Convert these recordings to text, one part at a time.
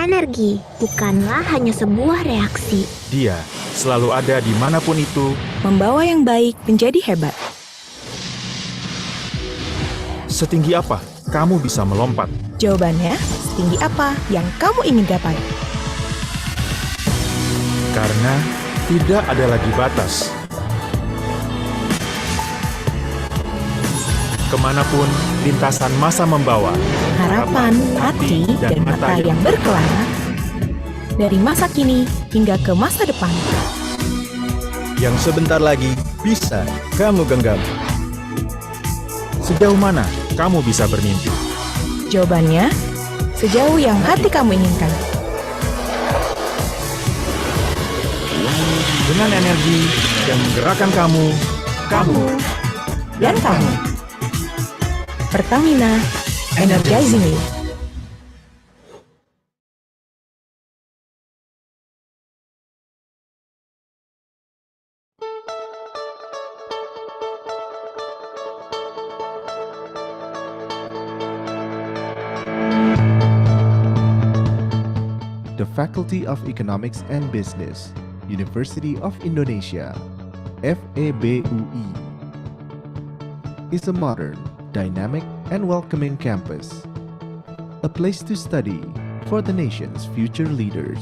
energi, bukanlah hanya sebuah reaksi. Dia selalu ada dimanapun itu, membawa yang baik menjadi hebat. setinggi apa kamu bisa melompat. Jawabannya, setinggi apa yang kamu ingin gapai? Karena tidak ada lagi batas. Kemanapun lintasan masa membawa, Harapan, hati, dan mata yang berkelana, dari masa kini hingga ke masa depan. Yang sebentar lagi bisa kamu genggam. Sejauh mana kamu bisa bermimpi? Jawabannya, sejauh yang hati kamu inginkan. Dengan energi yang menggerakkan kamu, Dan kamu. Pertamina, energizing you. The Faculty of Economics and Business, University of Indonesia, FEBUI, is a modern, dynamic, and welcoming campus, a place to study for the nation's future leaders.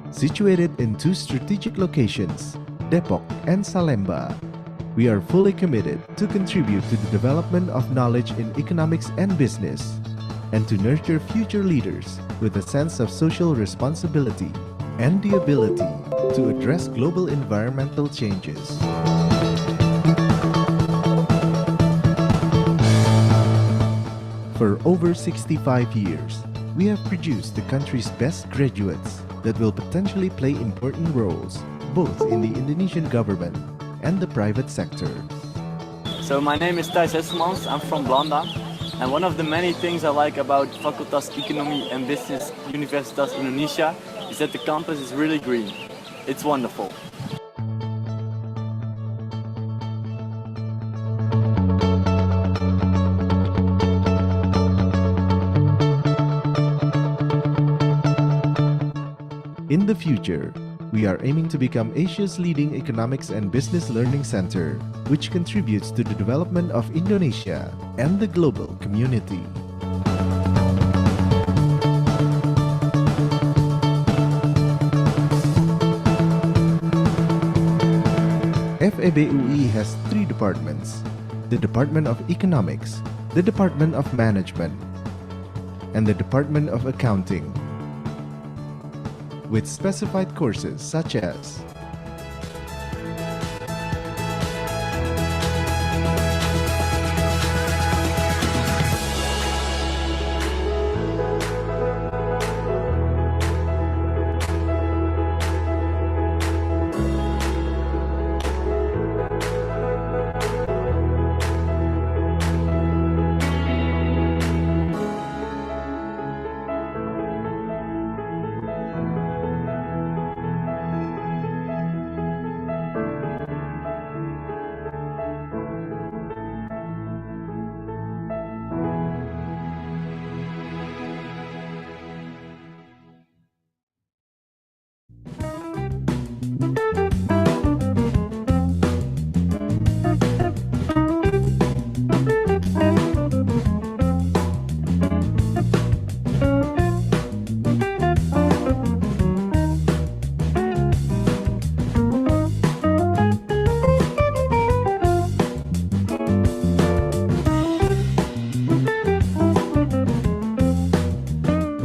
Situated in two strategic locations, Depok and Salemba, we are fully committed to contribute to the development of knowledge in economics and business, and to nurture future leaders with a sense of social responsibility and the ability to address global environmental changes. For over 65 years, we have produced the country's best graduates that will potentially play important roles both in the Indonesian government and the private sector. So my name is Thijs Hesselmans, I'm from Blanda, and one of the many things I like about Fakultas Ekonomi and Business Universitas Indonesia is that the campus is really green. It's wonderful. In the future, we are aiming to become Asia's leading economics and business learning center, which contributes to the development of Indonesia and the global community. FEBUI has three departments: the Department of Economics, the Department of Management, and the Department of Accounting, with specified courses such as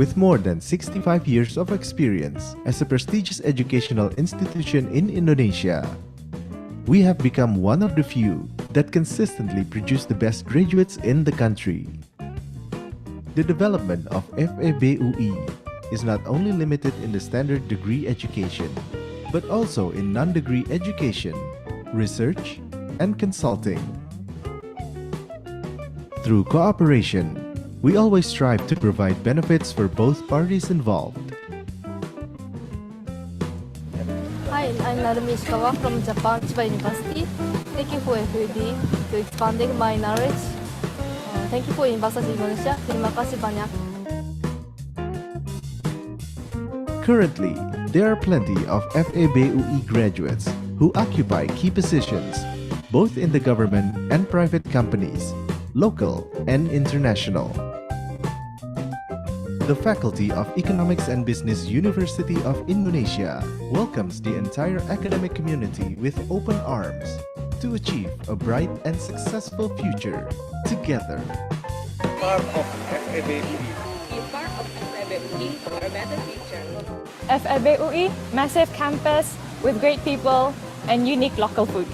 With more than 65 years of experience as a prestigious educational institution in Indonesia, we have become one of the few that consistently produce the best graduates in the country. The development of FEBUI is not only limited in the standard degree education, but also in non-degree education, research, and consulting. Through cooperation, we always strive to provide benefits for both parties involved. Hi, I'm Narumi Ishikawa from Japan Chiba University. Thank you for FEB to expanding my knowledge. Thank you for Universitas Indonesia. Terima kasih banyak. Currently, there are plenty of FEB-UI graduates who occupy key positions, both in the government and private companies, local and international. The Faculty of Economics and Business University of Indonesia welcomes the entire academic community with open arms to achieve a bright and successful future together. Part of FEB-UI. Be part of FEB-UI for a better future. FEB-UI, massive campus with great people and unique local food.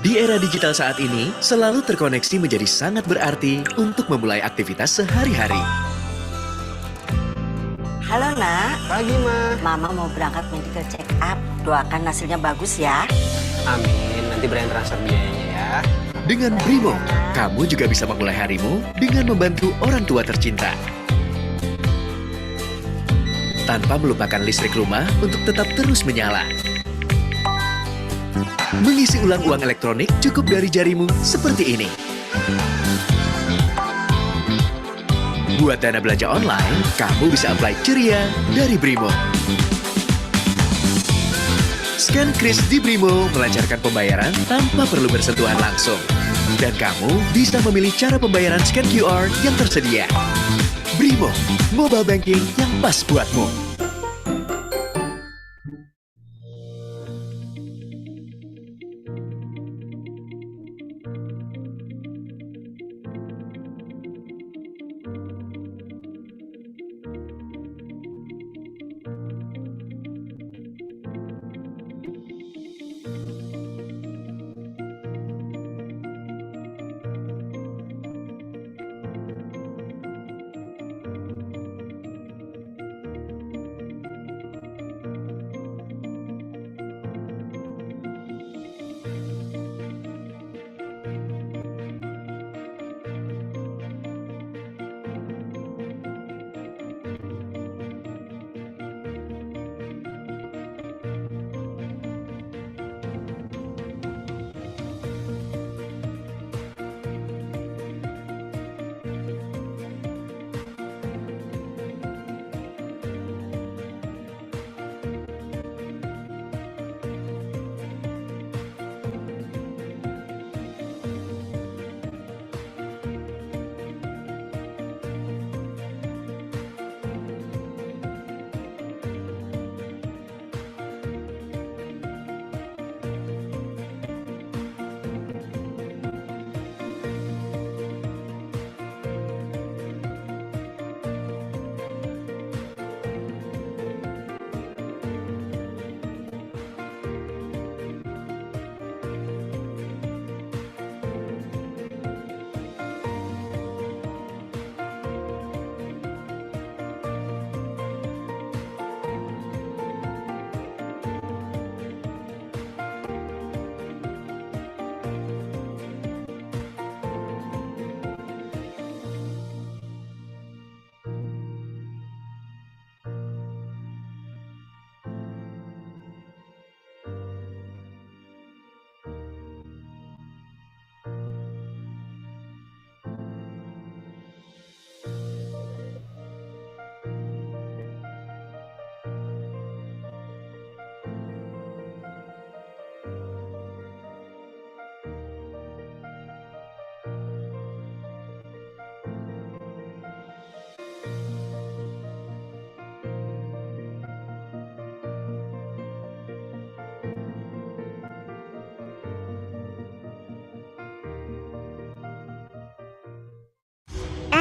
Di era digital saat ini, selalu terkoneksi menjadi sangat berarti untuk memulai aktivitas sehari-hari. Halo nak. Pagi Ma. Mama mau berangkat medical check up. Doakan hasilnya bagus ya. Amin, nanti Brian transfer biayanya ya. Dengan Brimo, kamu juga bisa memulai harimu dengan membantu orang tua tercinta. Tanpa melupakan listrik rumah untuk tetap terus menyala. Mengisi ulang uang elektronik cukup dari jarimu seperti ini. Buat dana belanja online, kamu bisa apply ceria dari Brimo. Scan kris di Brimo melancarkan pembayaran tanpa perlu bersentuhan langsung. Dan kamu bisa memilih cara pembayaran scan QR yang tersedia. Brimo, mobile banking yang pas buatmu.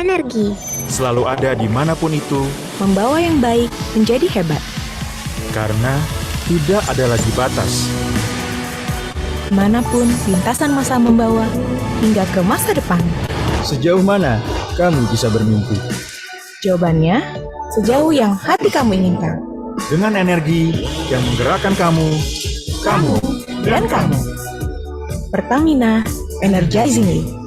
Energi Selalu ada dimanapun itu, Membawa yang baik menjadi hebat. karena tidak ada lagi batas. Manapun lintasan masa membawa hingga ke masa depan. Sejauh mana kamu bisa bermimpi? Jawabannya, sejauh yang hati kamu inginkan. Dengan energi yang menggerakkan kamu Dan kamu. Pertamina, energizing you.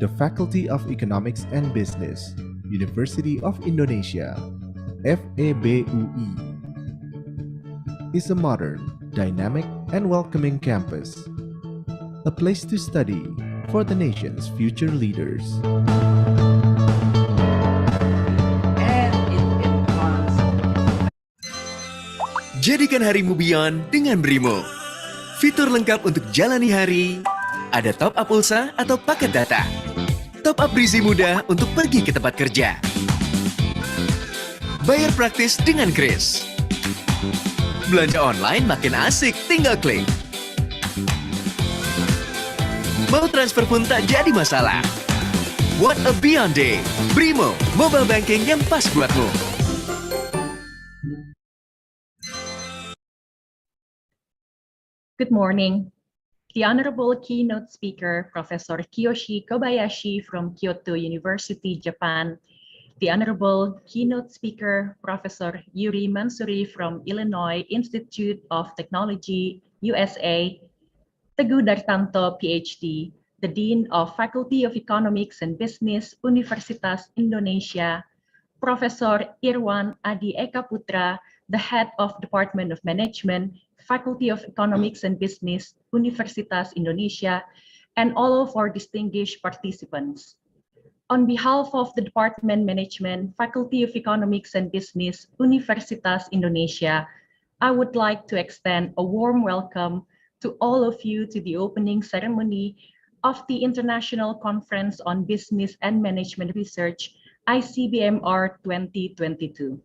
the Faculty of Economics and Business, University of Indonesia, FEBUI, is a modern, dynamic, and welcoming campus, a place to study for the nation's future leaders. Jadikan harimu beyond dengan Brimo. Fitur lengkap untuk jalani hari, ada top up pulsa atau paket data. Top up berisi mudah untuk pergi ke tempat kerja. Bayar praktis dengan kris. Belanja online makin asik, tinggal klik. Mau transfer pun tak jadi masalah. What a beyond day. Brimo, mobile banking yang pas buatmu. Good morning. The Honorable Keynote Speaker, Professor Kiyoshi Kobayashi from Kyoto University, Japan. The Honorable Keynote Speaker, Professor Yuri Mansuri from Illinois Institute of Technology, USA. Teguh Dartanto, PhD, the Dean of Faculty of Economics and Business, Universitas Indonesia. Professor Irwan Adi Eka Putra, the Head of Department of Management, Faculty of Economics and Business, Universitas Indonesia, and all of our distinguished participants. On behalf of the Department Management, Faculty of Economics and Business, Universitas Indonesia, I would like to extend a warm welcome to all of you to the opening ceremony of the International Conference on Business and Management Research, ICBMR 2022.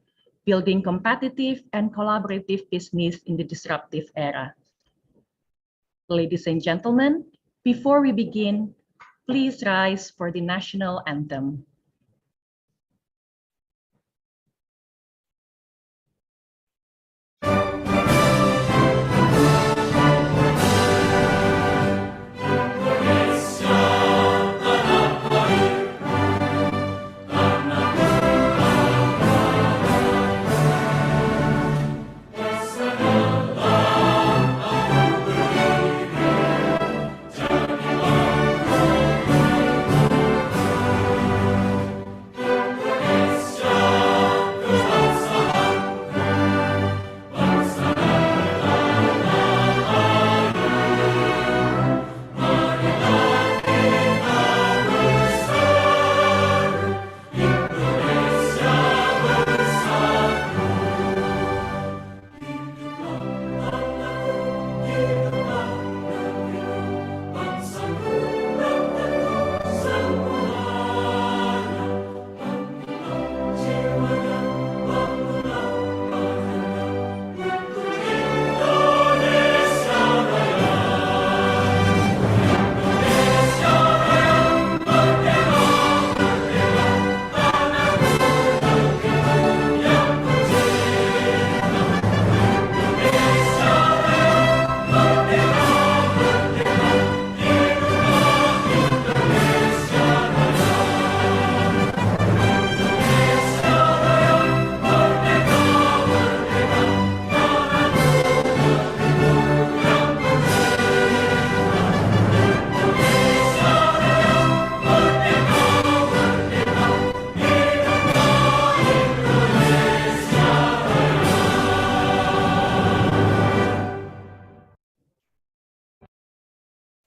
Building competitive and collaborative business in the disruptive era. Ladies and gentlemen, before we begin, please rise for the national anthem.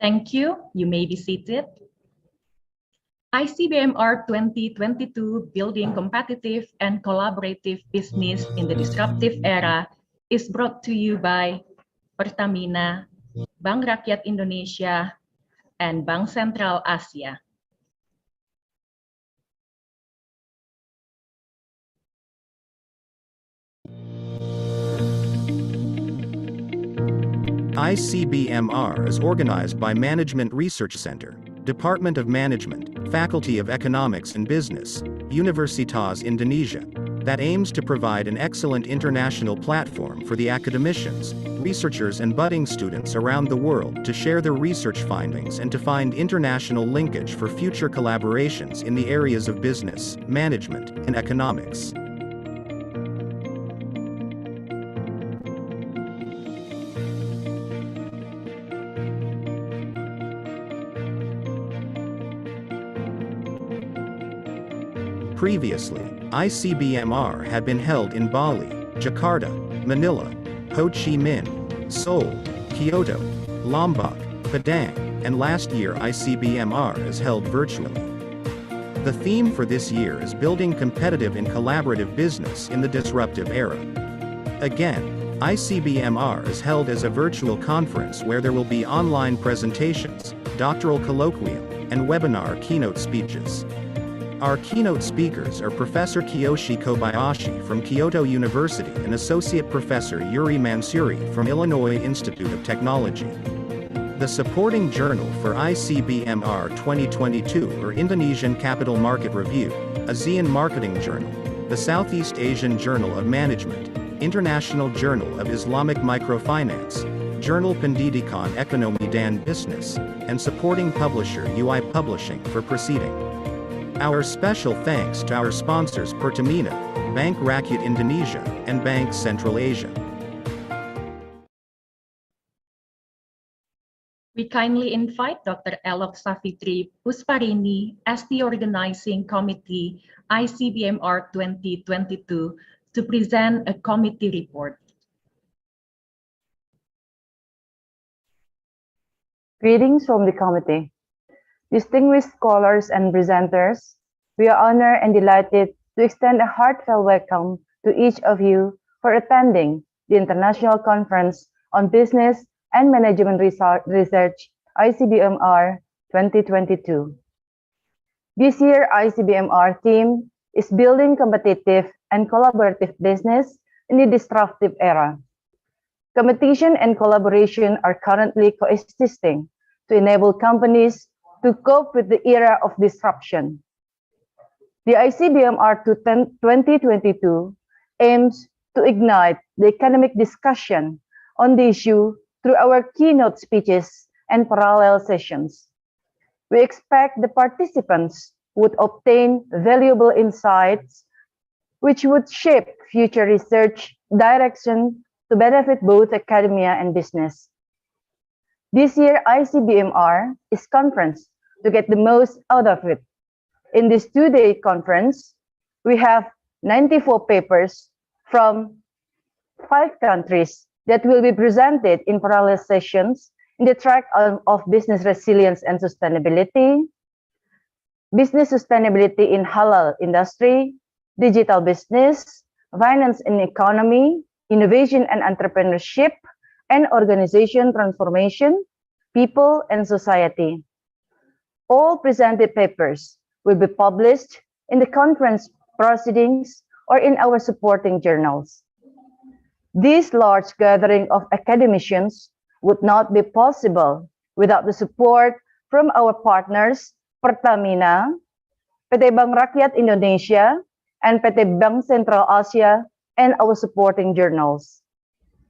Thank you. You may be seated. ICBMR 2022, Building Competitive and Collaborative Business in the Disruptive Era, is brought to you by Pertamina, Bank Rakyat Indonesia, and Bank Sentral Asia. ICBMR is organized by Management Research Center, Department of Management, Faculty of Economics and Business, Universitas Indonesia, that aims to provide an excellent international platform for the academicians, researchers and budding students around the world to share their research findings and to find international linkage for future collaborations in the areas of business, management, and economics. Previously, ICBMR had been held in Bali, Jakarta, Manila, Ho Chi Minh, Seoul, Kyoto, Lombok, Padang, and last year ICBMR is held virtually. The theme for this year is building competitive and collaborative business in the disruptive era. Again, ICBMR is held as a virtual conference where there will be online presentations, doctoral colloquium, and webinar keynote speeches. Our keynote speakers are Professor Kiyoshi Kobayashi from Kyoto University and Associate Professor Yuri Mansuri from Illinois Institute of Technology. The supporting journal for ICBMR 2022 or Indonesian Capital Market Review, ASEAN Marketing Journal, the Southeast Asian Journal of Management, International Journal of Islamic Microfinance, Journal Pendidikan Ekonomi dan Business, and supporting publisher UI Publishing for proceeding. Our special thanks to our sponsors Pertamina, Bank Rakyat Indonesia, and Bank Central Asia. We kindly invite Dr. Alok Savitri Pusparini as the organizing committee ICBMR 2022 to present a committee report. Greetings from the committee. Distinguished scholars and presenters, we are honored and delighted to extend a heartfelt welcome to each of you for attending the International Conference on Business and Management Research, ICBMR 2022. This year, ICBMR theme is building competitive and collaborative business in the disruptive era. Competition and collaboration are currently coexisting to enable companies to cope with the era of disruption. The ICBMR 2022 aims to ignite the economic discussion on the issue through our keynote speeches and parallel sessions. We expect the participants would obtain valuable insights which would shape future research direction to benefit both academia and business. This year, ICBMR is conference to get the most out of it. In this two-day conference, we have 94 papers from 5 countries that will be presented in parallel sessions in the track of business resilience and sustainability, business sustainability in halal industry, digital business, finance and economy, innovation and entrepreneurship, and organization transformation, people and society. All presented papers will be published in the conference proceedings or in our supporting journals. This large gathering of academicians would not be possible without the support from our partners Pertamina, PT Bank Rakyat Indonesia, and PT Bank Central Asia, and our supporting journals.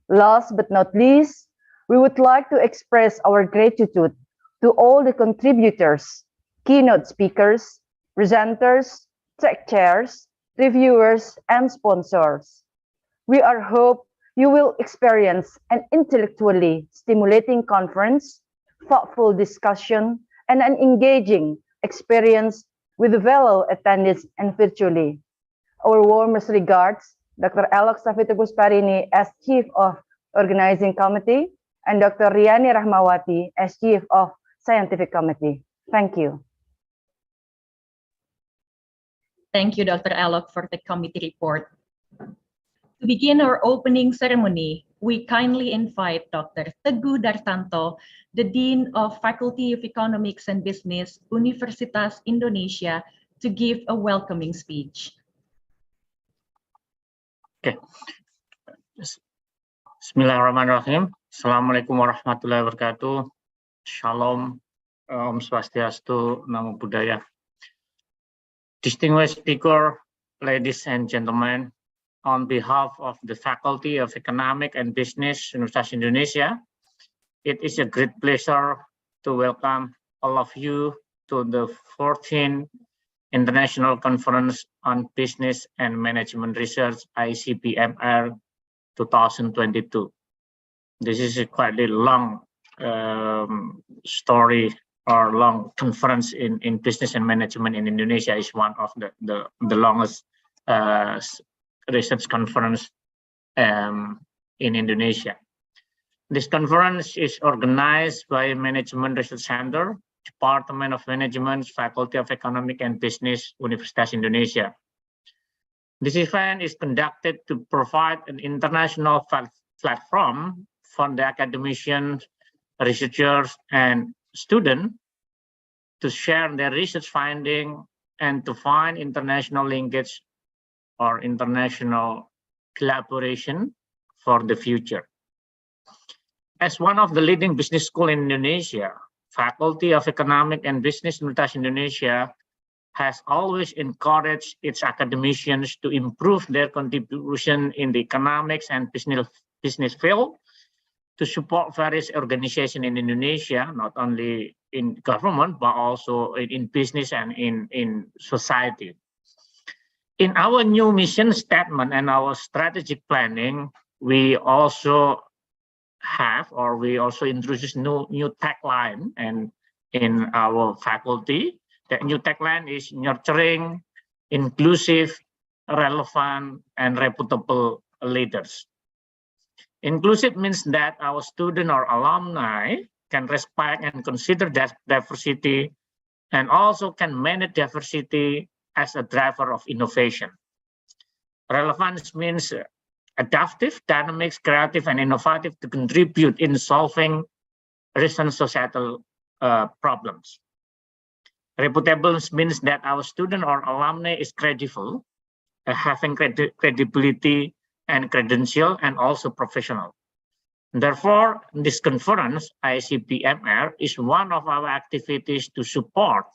Last but not least, we would like to express our gratitude to all the contributors, keynote speakers, presenters, tech chairs, reviewers, and sponsors. We hope you will experience an intellectually stimulating conference, thoughtful discussion, and an engaging experience with fellow attendees and virtually. Our warmest regards, Dr. Alok Savitri Pusparini as Chief of Organizing Committee, and Dr. Riani Rahmawati as Chief of Scientific Committee. Thank you. Thank you, Dr. Alok, for the committee report. To begin our opening ceremony, we kindly invite Dr. Teguh Dartanto, the Dean of Faculty of Economics and Business, Universitas Indonesia, to give a welcoming speech. Okay. Bismillahirrahmanirrahim. Assalamualaikum warahmatullahi wabarakatuh. Shalom, Om Swastiastu, Namo Buddhaya. Distinguished speaker, ladies and gentlemen, on behalf of the Faculty of Economic and Business, Universitas Indonesia, it is a great pleasure to welcome all of you to the 14th International Conference on Business and Management Research, ICBMR 2022. This is a quite a long story long conference in business and management in Indonesia. Is one of the longest research conference in Indonesia. This conference is organized by Management Research Center, Department of Management, Faculty of Economic and Business, Universitas Indonesia. This event is conducted to provide an international platform for the academicians, researchers, and students to share their research finding and to find international linkage or international collaboration for the future. As one of the leading business schools in Indonesia, Faculty of Economic and Business Universitas Indonesia has always encouraged its academicians to improve their contribution in the economics and business field to support various organizations in Indonesia, not only in government, but also in business and in society. In our new mission statement and our strategic planning, we also introduced new tagline and in our faculty. The new tagline is nurturing inclusive, relevant, and reputable leaders. Inclusive means that our student or alumni can respect and consider diversity and also can manage diversity as a driver of innovation. Relevance means adaptive, dynamic, creative, and innovative to contribute in solving recent societal problems. Reputable means that our student or alumni is credible, having credibility and credential, and also professional. Therefore, this conference, ICBMR, is one of our activities to support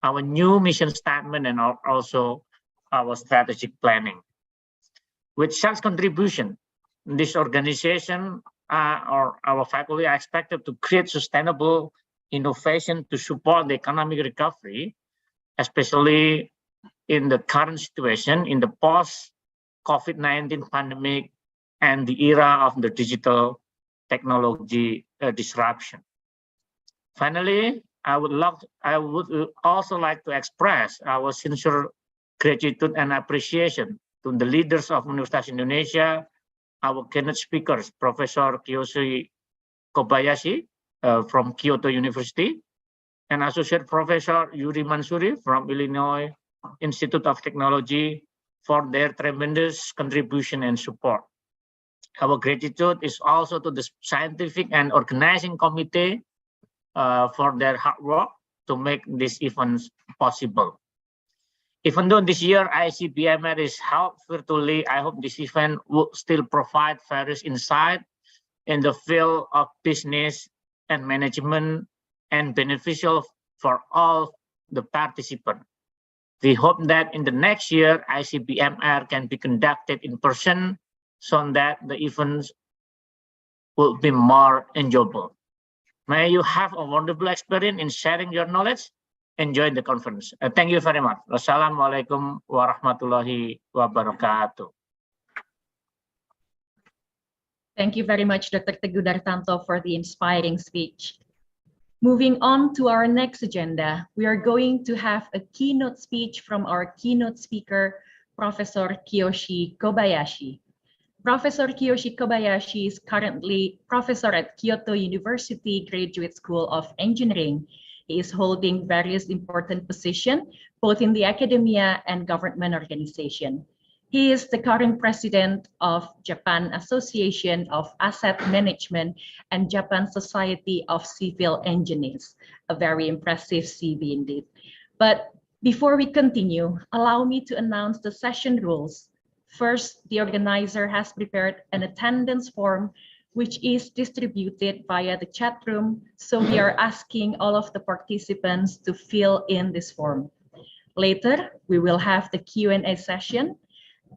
our new mission statement and also our strategic planning. With such contribution, this organization or our faculty are expected to create sustainable innovation to support the economic recovery, especially in the current situation, in the post-COVID-19 pandemic and the era of the digital technology disruption. Finally, I would also like to express our sincere gratitude and appreciation to the leaders of Universitas Indonesia, our keynote speakers, Professor Kiyoshi Kobayashi from Kyoto University, and Associate Professor Yuri Mansuri from Illinois Institute of Technology for their tremendous contribution and support. Our gratitude is also to the scientific and organizing committee for their hard work to make these events possible. Even though this year ICBMR is held virtually, I hope this event will still provide various insight in the field of business and management and beneficial for all the participants. We hope that in the next year, ICBMR can be conducted in person so that the events will be more enjoyable. May you have a wonderful experience in sharing your knowledge. Enjoy the conference. Thank you very much. Wassalamualaikum warahmatullahi wabarakatuh. Thank you very much, Dr. Teguh Dartanto, for the inspiring speech. Moving on to our next agenda, we are going to have a keynote speech from our keynote speaker, Professor Kiyoshi Kobayashi. Professor Kiyoshi Kobayashi is currently professor at Kyoto University Graduate School of Engineering. He is holding various important positions, both in the academia and government organization. He is the current president of Japan Association of Asset Management and Japan Society of Civil Engineers. A very impressive CV indeed. But before we continue, allow me to announce the session rules. First, the organizer has prepared an attendance form which is distributed via the chat room. So we are asking all of the participants to fill in this form. Later, we will have the Q&A session.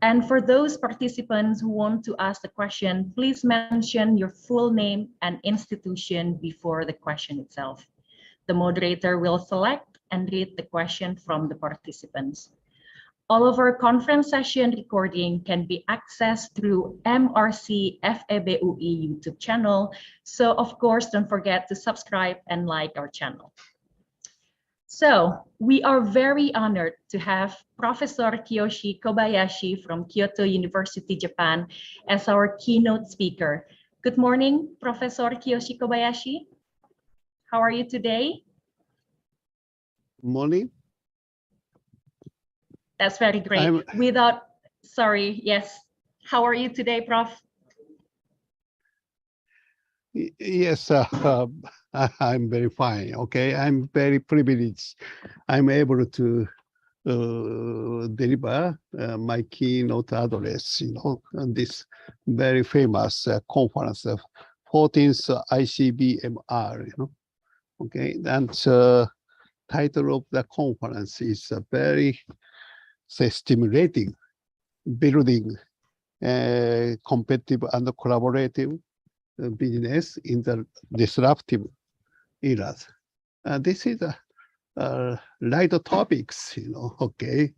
And for those participants who want to ask the question, please mention your full name and institution before the question itself. The moderator will select and read the question from the participants. All of our conference session recording can be accessed through MRC FEBUI YouTube channel. So of course, don't forget to subscribe and like our channel. So we are very honored to have Professor Kiyoshi Kobayashi from Kyoto University, Japan, as our keynote speaker. Good morning, Professor Kiyoshi Kobayashi. How are you today? Morning. That's very great. Yes. How are you today, Prof? Yes, I'm very fine. Okay, I'm very privileged. I'm able to deliver my keynote address, on this very famous conference, 14th ICBMR, Okay, and title of the conference is very, stimulating, building competitive and collaborative business in the disruptive eras. This is a light topics, okay,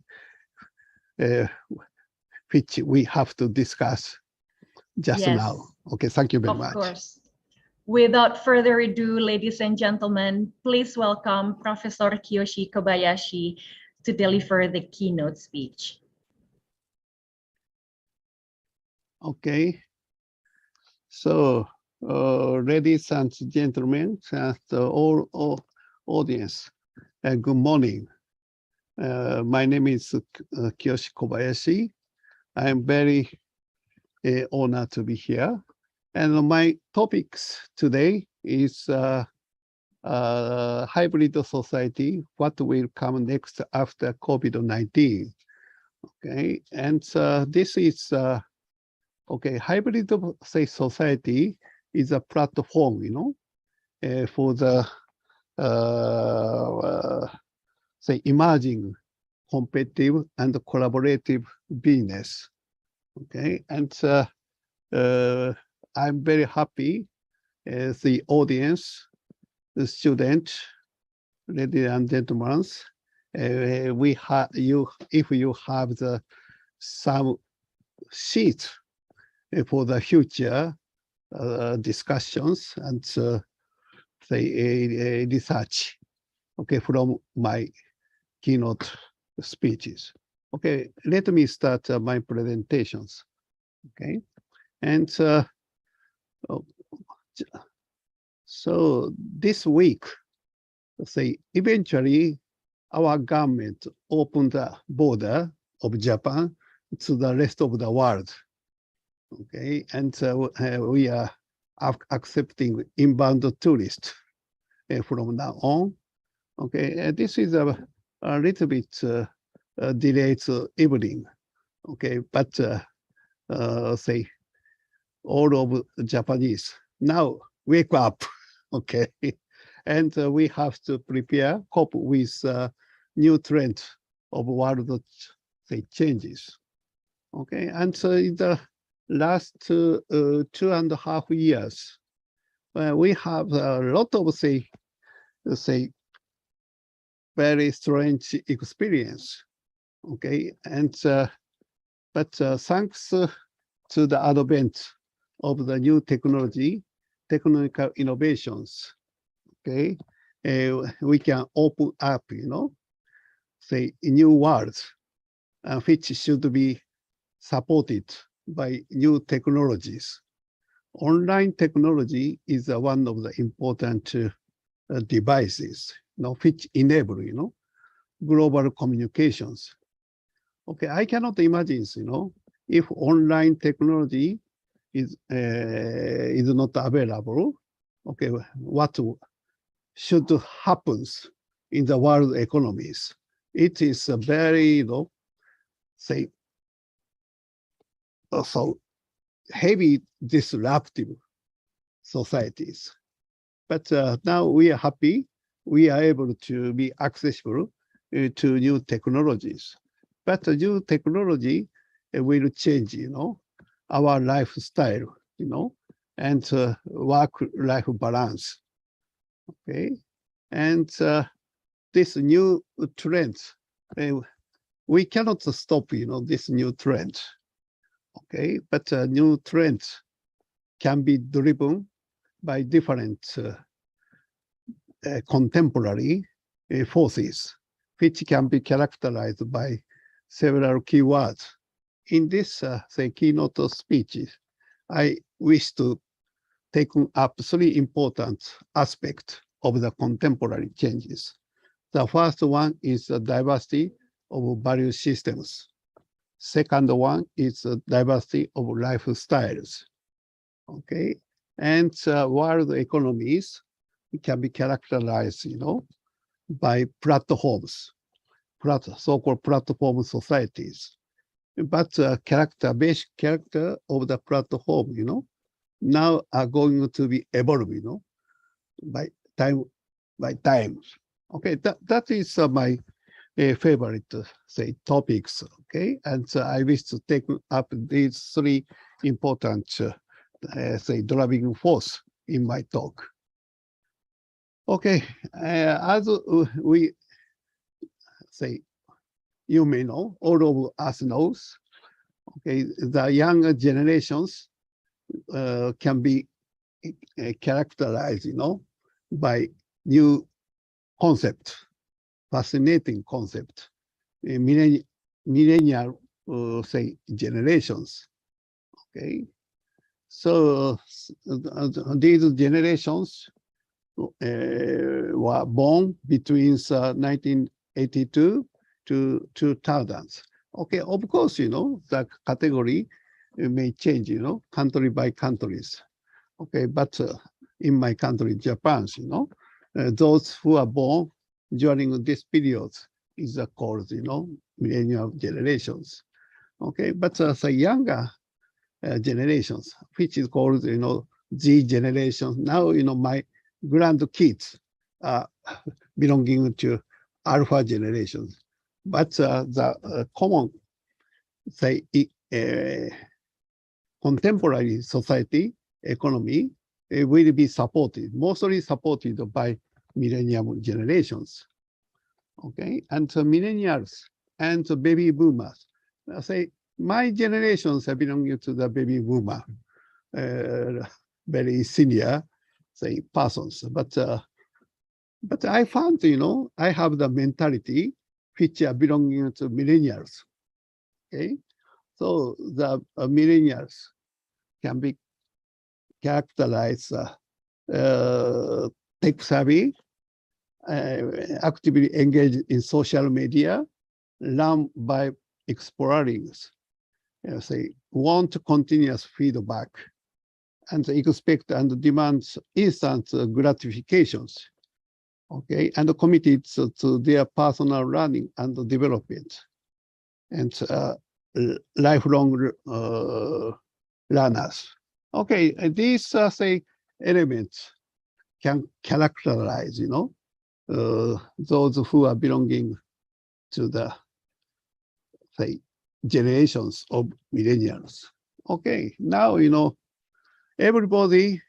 which we have to discuss just now. Okay, thank you very much. Of course. Without further ado, ladies and gentlemen, please welcome Professor Kiyoshi Kobayashi to deliver the keynote speech. Okay. So, ladies and gentlemen, all audience, good morning. My name is Kiyoshi Kobayashi. I am very honored to be here. And my topics today is hybrid society, what will come next after COVID-19. Okay, and this is okay, hybrid society is a platform, for the emerging competitive and collaborative business. Okay, and I'm very happy as the audience, the student, ladies and gentlemen, if you have some sheets for the future discussions and research, okay, from my keynote speeches. Okay, let me start my presentations. Okay, and so this week, eventually our government opened the border of Japan to the rest of the world. Okay, and we are accepting inbound tourists from now on. Okay, this is a little bit delayed evening. Okay, but all of Japanese now wake up. Okay, and we have to prepare, cope with new trend of world changes. Okay, and so in the last 2.5 years, we have a lot of very strange experience. Okay, and but thanks to the advent of the new technological innovations, okay, we can open up, new worlds, which should be supported by new technologies. Online technology is one of the important devices, which enable, global communications. Okay, I cannot imagine, if online technology is not available. Okay, what should happen in the world economies? It is a very, also heavy disruptive societies. But now we are happy we are able to be accessible to new technologies. But the new technology will change, our lifestyle, and work-life balance. Okay, and this new trend, we cannot stop, this new trend. Okay, but new trends can be driven by different contemporary forces, which can be characterized by several keywords. In this, say, keynote speech, I wish to take up three important aspects of the contemporary changes. The first one is the diversity of value systems. Second one is the diversity of lifestyles. Okay, and world economies can be characterized, by platforms, so-called platform societies. But basic character of the platform, now are going to be evolved, by time. Okay, that is my favorite, say, topics. Okay, and I wish to take up these three important, say, driving force in my talk. Okay, as we say, you may know, all of us knows, okay, the younger generations can be characterized, by new concept, fascinating concept, millennial, say, generations. Okay, so these generations were born between 1982 to 2000s. Okay, of course, the category may change, country by countries. Okay, but in my country, Japan, those who are born during this period is called, millennial generations. Okay, but the younger generations, which is called, Z generation. Now, my grandkids are belonging to Alpha generations. But the common, say, contemporary society, economy, will be supported, mostly supported by millennium generations. Okay, and millennials and baby boomers. Say, my generations are belonging to the baby boomer, very senior, say, persons. But I found, I have the mentality which are belonging to millennials. Okay, so the millennials can be characterized tech savvy, actively engaged in social media, learn by exploring, say, want continuous feedback, and expect and demand instant gratifications. Okay, and committed to their personal learning and development, and lifelong learners. Okay, these say elements can characterize, those who are belonging to the, say, generations of millennials. Okay, now, everybody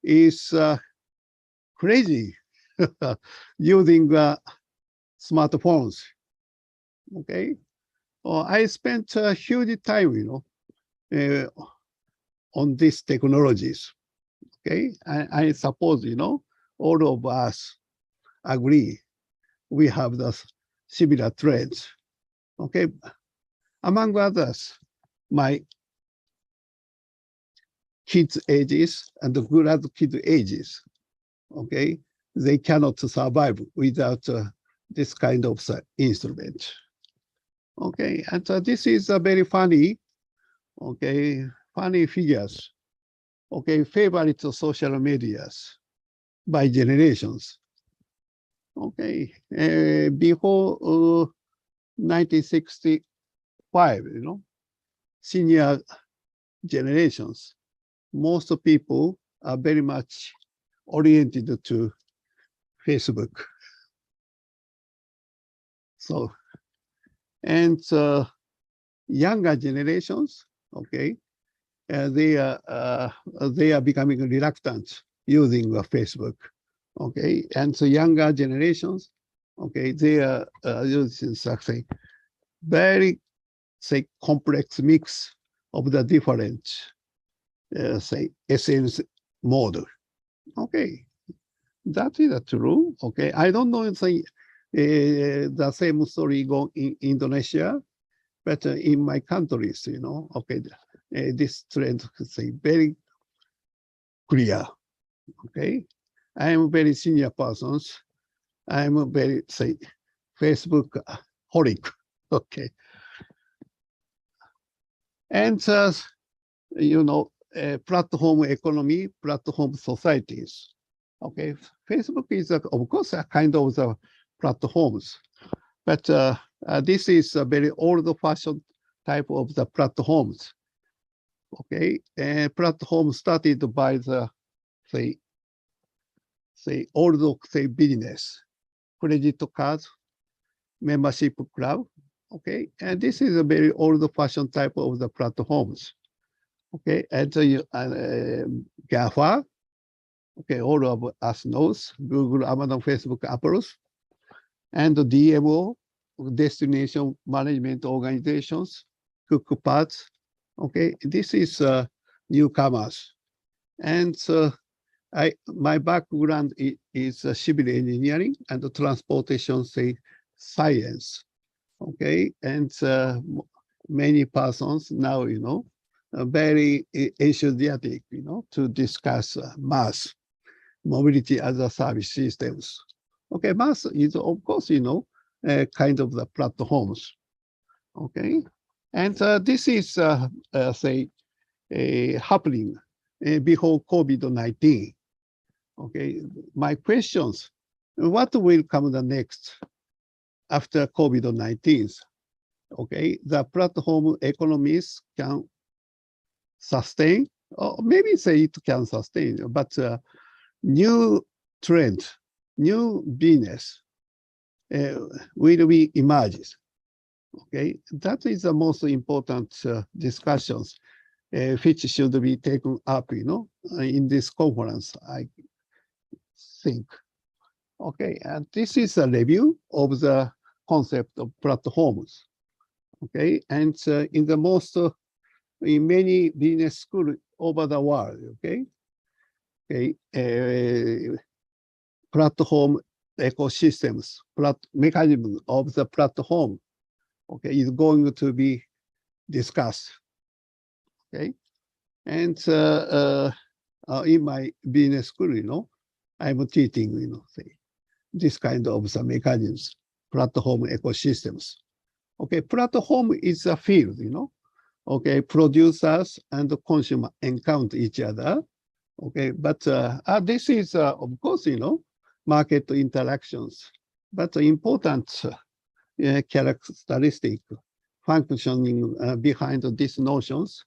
is crazy using smartphones. Okay, I spent a huge time, on these technologies. Okay, I suppose, all of us agree we have the similar trends. Okay, among others, my kids' ages and the grandkids' ages, okay, they cannot survive without this kind of instrument. Okay, and this is a very funny, okay, funny figures, okay, favorite social medias by generations. Okay, before 1965, senior generations, most people are very much oriented to Facebook. So, and younger generations, okay, they are becoming reluctant using Facebook, okay, and so younger generations, okay, they are using, say, very, say, complex mix of the different, say, SNS mode. Okay, that is true. Okay, I don't know, say, the same story go in Indonesia, but in my countries, okay, this trend is very clear. Okay, I am very senior persons. I am a very Facebook holic. Okay, and platform economy, platform societies. Okay, Facebook is of course a kind of the platforms, but this is a very old-fashioned type of the platforms. Okay, platform started by the old business, credit card, membership club. Okay, and this is a very old-fashioned type of the platforms. Okay, and GAFA. Okay, all of us knows Google, Amazon, Facebook, Apple's, and the DMO, destination management organizations, cookpads. Okay, this is newcomers, and my background is civil engineering and transportation science. Okay, and many persons now are very enthusiastic to discuss mass mobility as a service systems. Okay, mass is of course kind of the platforms. Okay, and this is happening before COVID-19. Okay, my questions: what will come the next after COVID-19? Okay, the platform economies can sustain, or maybe say it can sustain, but new trend, new business will be emerges. Okay, that is the most important discussions which should be taken up, in this conference, I think. Okay, and this is a review of the concept of platforms. Okay, and in many business schools over the world, okay, platform ecosystems, mechanism of the platform, okay, is going to be discussed. Okay, and in my business school, I'm teaching, this kind of the mechanisms, platform ecosystems. Okay, platform is a field, okay, producers and consumer encounter each other. Okay, but this is, of course, market interactions, but important characteristic functioning behind these notions,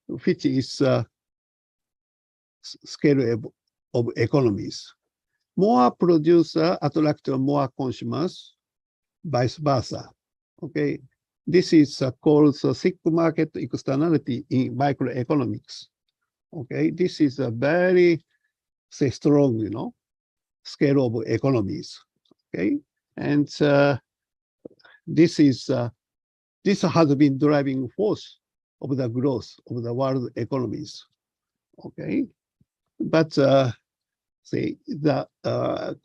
which is scale of economies. More producer attract more consumers, vice versa. Okay, this is called thick market externality in microeconomics. Okay, this is a very strong, scale of economies. Okay, and this has been driving force of the growth of the world economies. Okay, but the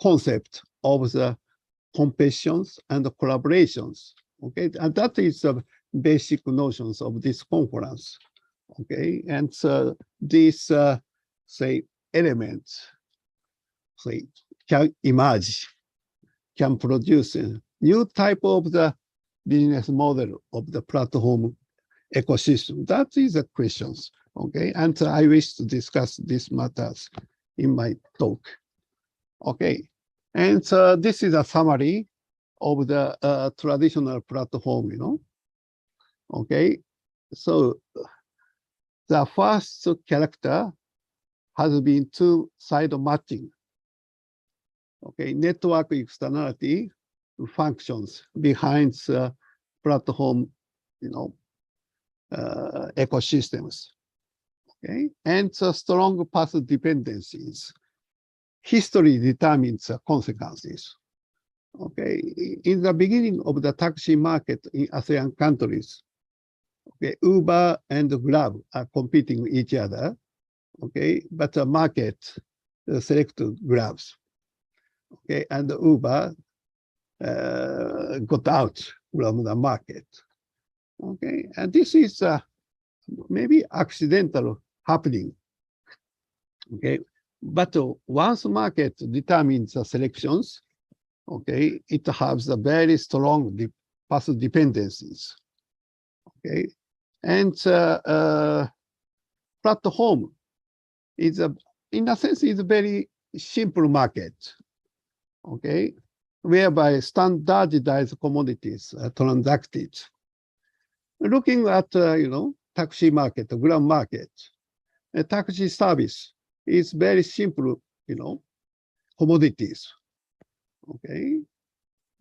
concept of the competitions and the collaborations. Okay, and that is the basic notions of this conference. Okay, and these elements can emerge, can produce a new type of the business model of the platform ecosystem. That is the questions. Okay, and I wish to discuss these matters in my talk. Okay, and this is a summary of the traditional platform, Okay, so the first character has been two-side matching. Okay, network externality functions behind the platform, ecosystems. Okay, and strong path dependencies. History determines the consequences. Okay, in the beginning of the taxi market in ASEAN countries, okay, Uber and Grab are competing with each other. Okay, but the market selected Grabs. Okay, and Uber got out from the market. Okay, and this is maybe accidental happening. Okay, but once market determines the selections, okay, it has a very strong path dependencies. Okay, and platform is in a sense is a very simple market. Okay, whereby standardized commodities are transacted. Looking at taxi market, ground market, a taxi service is very simple, commodities. Okay,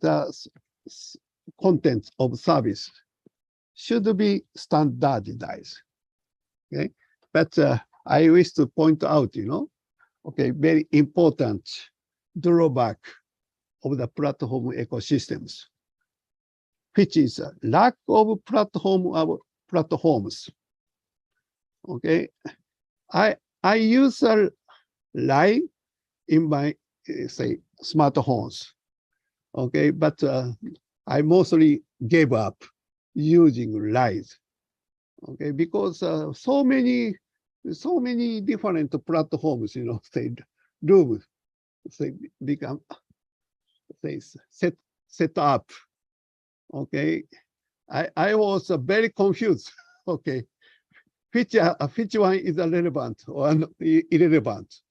the contents of service should be standardized. Okay, but I wish to point out, okay, very important drawback of the platform ecosystems, which is a lack of platforms. Okay, I use a line in my say smartphones. Okay, but I mostly gave up using lines. Okay, because so many different platforms, say rooms, say become say set up. Okay, I was very confused. Okay, which one is relevant or irrelevant?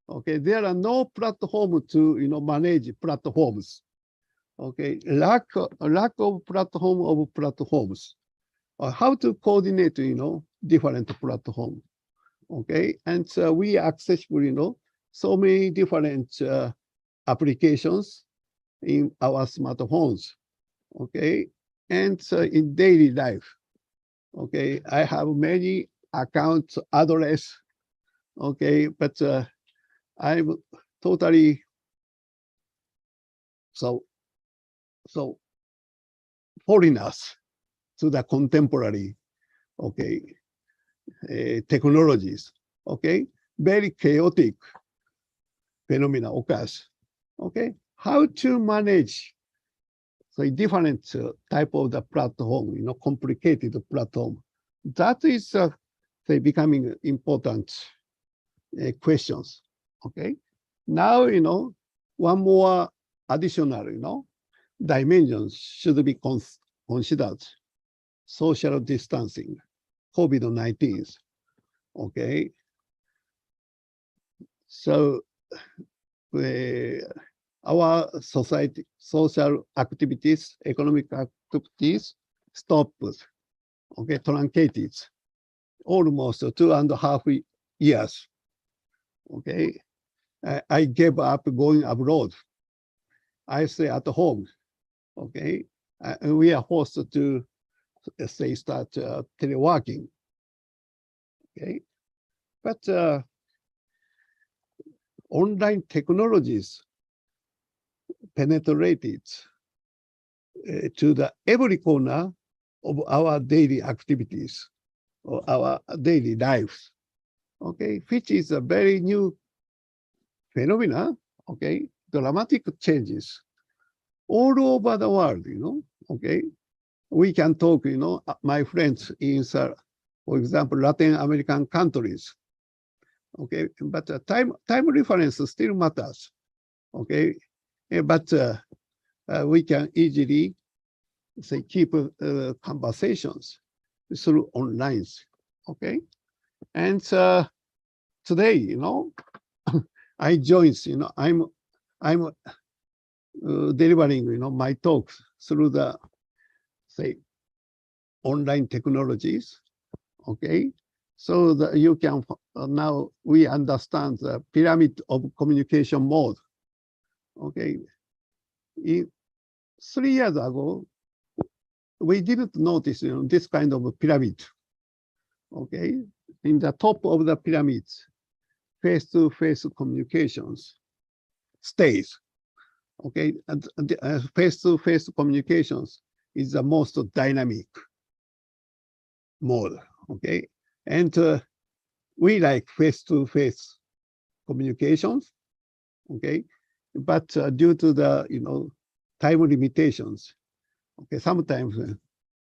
Okay, there are no platform to manage platforms. Okay, lack of platforms. How to coordinate different platforms. Okay, and we accessible so many different applications in our smartphones. Okay, and in daily life. Okay, I have many account address. Okay, but I'm totally so foreigners to the contemporary, okay, technologies. Okay, very chaotic phenomena occurs. Okay, how to manage so different type of the platform, complicated platform. That is say becoming important questions. Okay, now one more additional dimensions should be considered: social distancing, COVID-19. Okay, so our society, social activities, economic activities stopped, okay, truncated, almost 2.5 years. Okay, I gave up going abroad. I stay at home. Okay, and we are forced to say start teleworking. Okay, but online technologies penetrated to the every corner of our daily activities or our daily lives. Okay, which is a very new phenomena. Okay, dramatic changes all over the world. Okay, we can talk. My friends in, for example, Latin American countries. Okay, but time reference still matters. Okay, but we can easily say keep conversations through online. Okay, and today, I joined. I'm delivering, my talks through the say online technologies. Okay, so that you can now we understand the pyramid of communication mode. Okay, 3 years ago, we didn't notice this kind of a pyramid. Okay, in the top of the pyramid, face-to-face communications stays. Okay, and face-to-face communications is the most dynamic mode. Okay, and we like face-to-face communications. Okay, but due to the time limitations. Okay, sometimes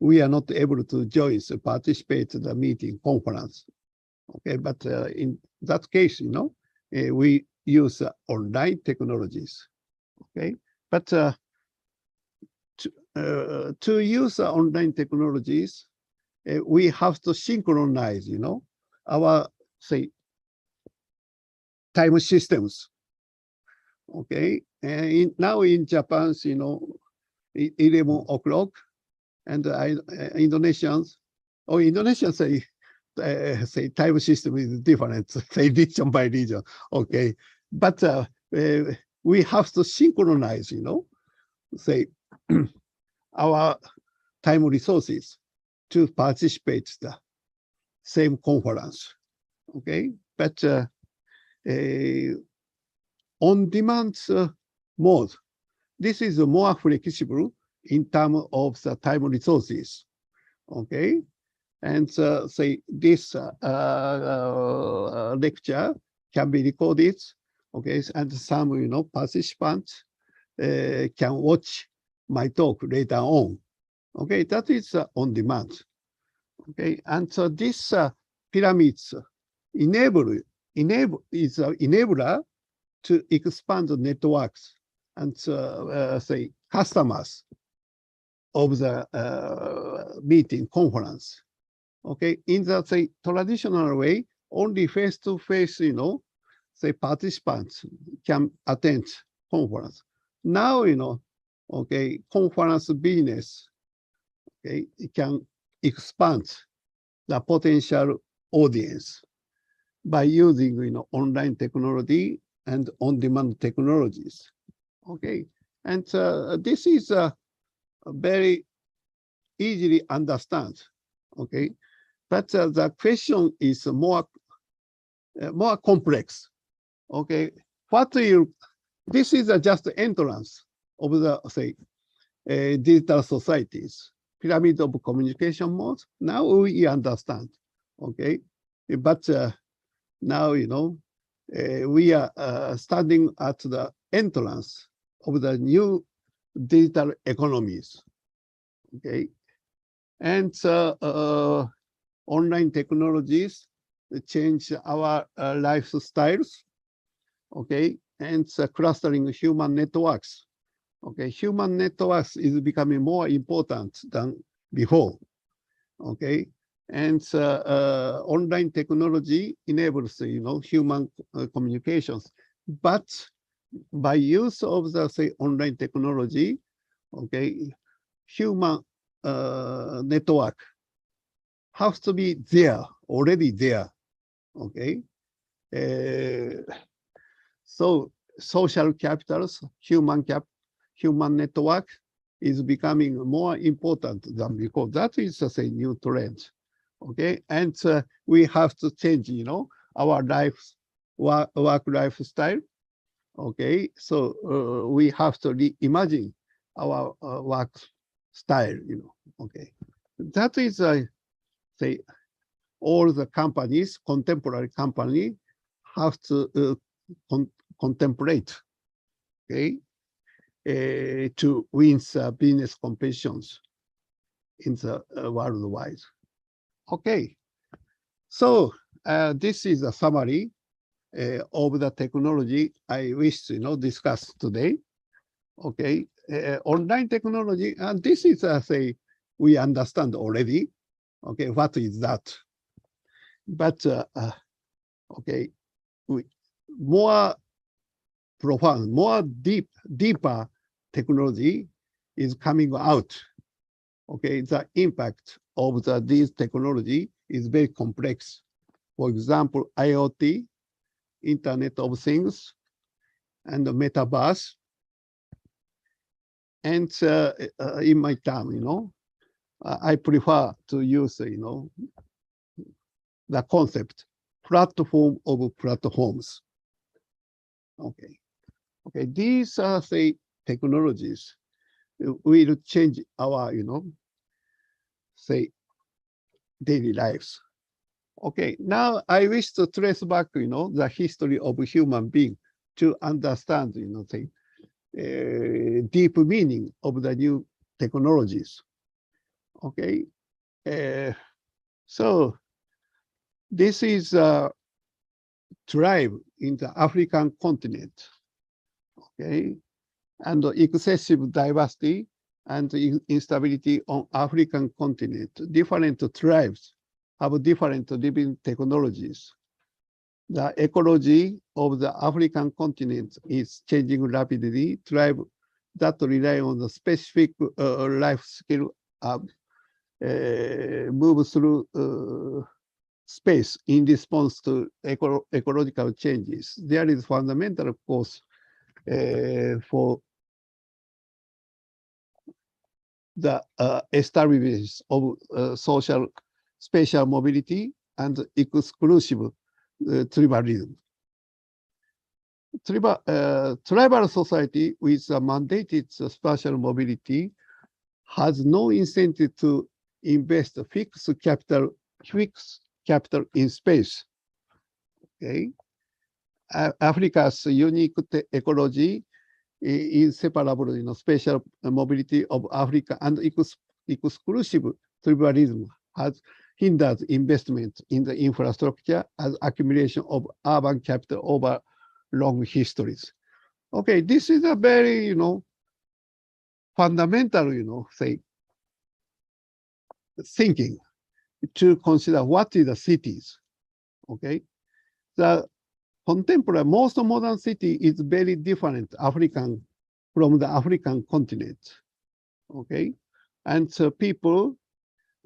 we are not able to join, participate in the meeting conference. Okay, but in that case, we use online technologies. Okay, but to use online technologies, we have to synchronize, our say time systems. Okay, and now in Japan, 11 o'clock, and Indonesians say time system is different, say region by region. Okay, but we have to synchronize, say our time resources to participate the same conference. Okay, but on-demand mode, this is more flexible in terms of the time resources. Okay, and say this lecture can be recorded. Okay, and some participants can watch my talk later on. Okay, that is on demand. Okay, and so this pyramids enabler to expand the networks and say customers of the meeting conference. Okay, in the say traditional way, only face-to-face, say participants can attend conference. Now, okay, conference business, okay, it can expand the potential audience by using, online technology and on-demand technologies. Okay, and this is very easily understand. Okay, but the question is more complex. Okay, this is just entrance of the say digital societies, pyramid of communication modes. Now we understand. Okay, but now we are standing at the entrance of the new digital economies. Okay, and online technologies change our lifestyles. Okay, and clustering human networks. Okay, human networks is becoming more important than before. Okay, and online technology enables human communications, but by use of the say online technology, okay, human network has to be there, already there. Okay, so social capitals, human network is becoming more important than because that is a new trend. Okay, and we have to change, our work lifestyle. Okay, so we have to reimagine our work style. Okay, that is say all the companies, contemporary company, have to contemplate. Okay, to win business competitions in the worldwide. Okay, so this is a summary of the technology I wish to discuss today. Okay, online technology, and this is say we understand already. Okay, what is that? But okay, more profound, more deeper technology is coming out. Okay, the impact of this technology is very complex. For example, IoT, Internet of Things, and the metaverse. And in my term, I prefer to use, the concept platform of platforms. Okay, okay, these are say technologies will change our, say daily lives. Okay, now I wish to trace back, the history of human being to understand, say deep meaning of the new technologies. Okay, so this is a tribe in the African continent. Okay, and the excessive diversity and instability on African continent. Different tribes have different living technologies. The ecology of the African continent is changing rapidly. Tribes that rely on the specific life skill move through space in response to ecological changes. There is fundamental cause for the establishment of social spatial mobility and exclusive tribalism. Tribal society with a mandated spatial mobility has no incentive to invest fixed capital in space. Okay, Africa's unique ecology is inseparable, spatial mobility of Africa, and exclusive tribalism has hindered investment in the infrastructure as accumulation of urban capital over long histories. Okay, this is a very, fundamental, thinking to consider what is the cities. Okay, the contemporary, most modern city is very different from the African continent. Okay, and so people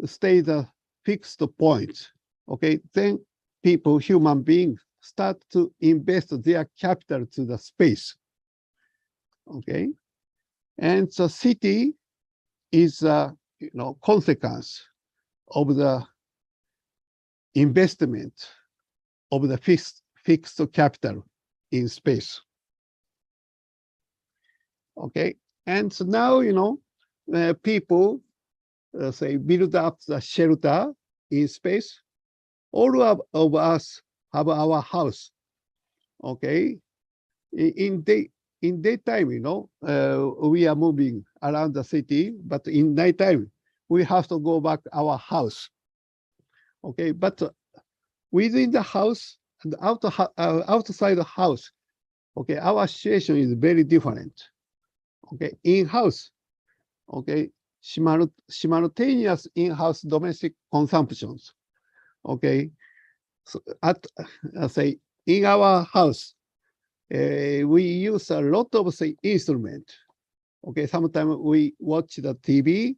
stay the fixed point. Okay, then human beings, start to invest their capital to the space. Okay, and the city is a consequence of the investment of the fixed capital in space. Okay, and so now people say build up the shelter in space. All of us have our house. Okay, in daytime, we are moving around the city, but in nighttime we have to go back our house. Okay, but within the house and outside the house, okay, our situation is very different. Okay, in-house, okay, simultaneous in-house domestic consumptions. Okay, so say in our house, we use a lot of instrument. Okay, sometimes we watch the TV,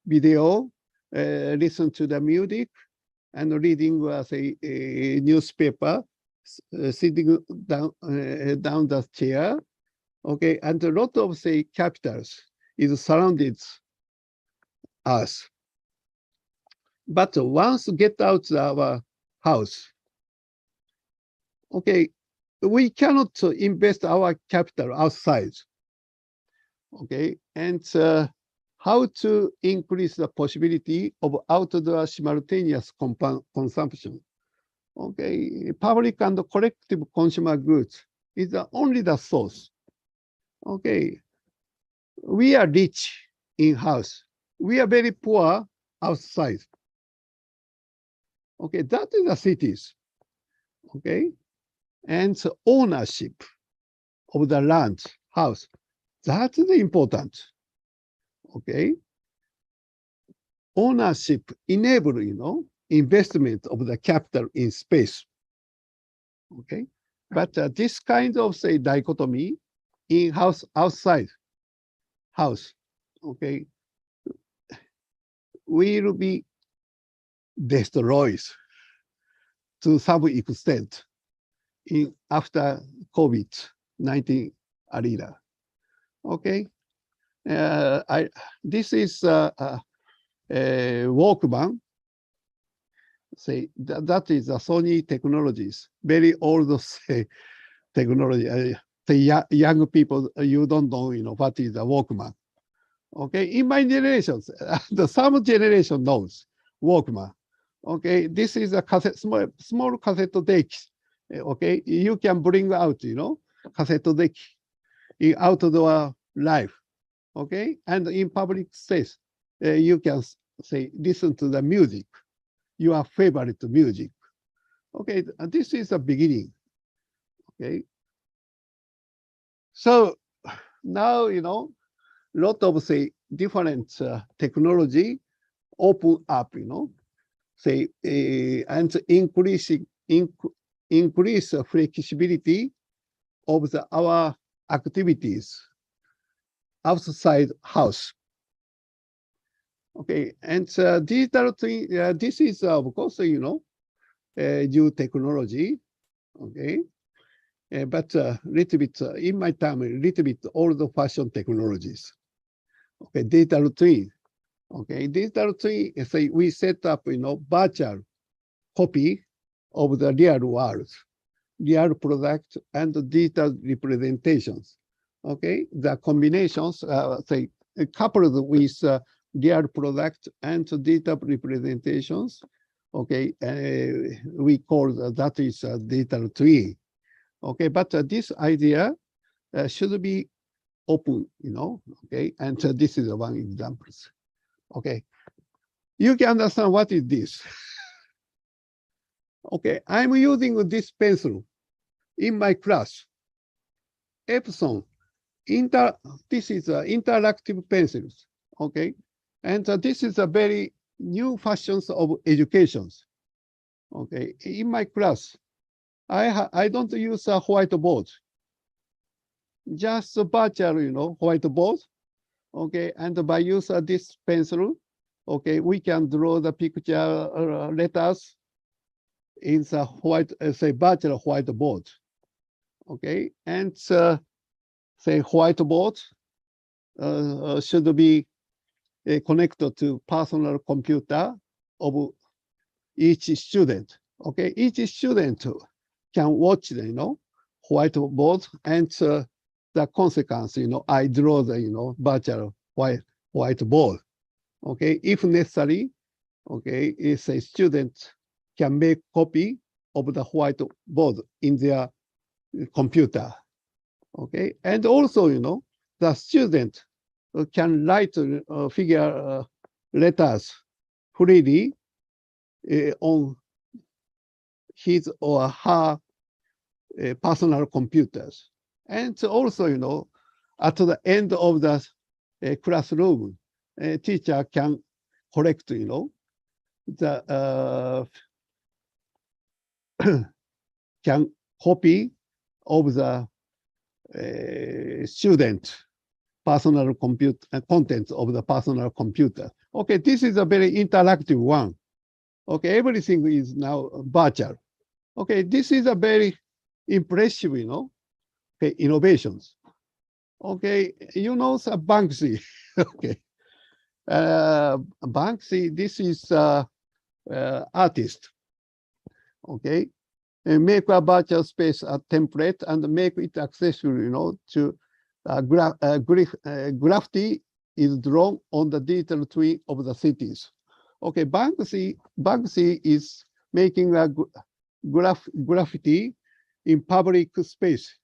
video, listen to the music, and reading a newspaper, sitting down the chair. Okay, and a lot of capitals is surrounded us. But once we get out our house, okay, we cannot invest our capital outside. Okay, and how to increase the possibility of outdoor simultaneous consumption. Okay, public and collective consumer goods is only the source. Okay, we are rich in-house. We are very poor outside. Okay, that is the cities. Okay, and so ownership of the land, house, that is important. Okay, ownership enable, investment of the capital in space. Okay, but this kind of dichotomy, in-house, outside house, okay, will be destroyed to some extent after COVID-19 arena. Okay, this is a Walkman. That is a Sony Technologies, very old technology. The young people, you don't know, what is a Walkman. Okay, in my generation, some generation knows Walkman. Okay, this is a cassette, small cassette deck. Okay, you can bring out, cassette deck in outdoor life, okay? And in public space, you can say, listen to the music, your favorite music. Okay, this is a beginning, okay? So now, lot of, say, different technology open up, say, and increase flexibility of our activities outside house. Okay, and digital twin, this is of course, new technology. Okay, but little bit in my time, a little bit old-fashioned technologies. Okay, digital twin. Okay, digital twin. Say we set up, virtual copy of the real world, real product, and digital representations. Okay, the combinations, say, coupled with real product and digital representations. Okay, we call that is a digital twin. Okay, but this idea should be open, okay, and this is one example. Okay, you can understand what is this. Okay, I'm using this pencil in my class. Epson, this is interactive pencils, okay? And this is a very new fashions of educations, okay? In my class, I don't use a whiteboard, just a virtual, whiteboard, okay? And by use of this pencil, okay, we can draw the picture letters in the say virtual whiteboard, okay? And say whiteboard should be connected to personal computer of each student, okay? Each student can watch the, whiteboard, and the consequence, I draw the, virtual whiteboard, okay? If necessary, okay, if a student can make copy of the whiteboard in their computer, okay? And also, the student can write figure letters freely on his or her personal computers. And also, at the end of the classroom, a teacher can correct, the can copy of the student personal computer contents of the personal computer. Okay, this is a very interactive one. Okay, everything is now virtual. Okay, this is a very impressive, okay, innovations. Okay, so Banksy. Okay, Banksy, this is artist. Okay, and make a virtual space a template and make it accessible, to graffiti is drawn on the digital twin of the cities. Okay, Banksy is making a graffiti in public space.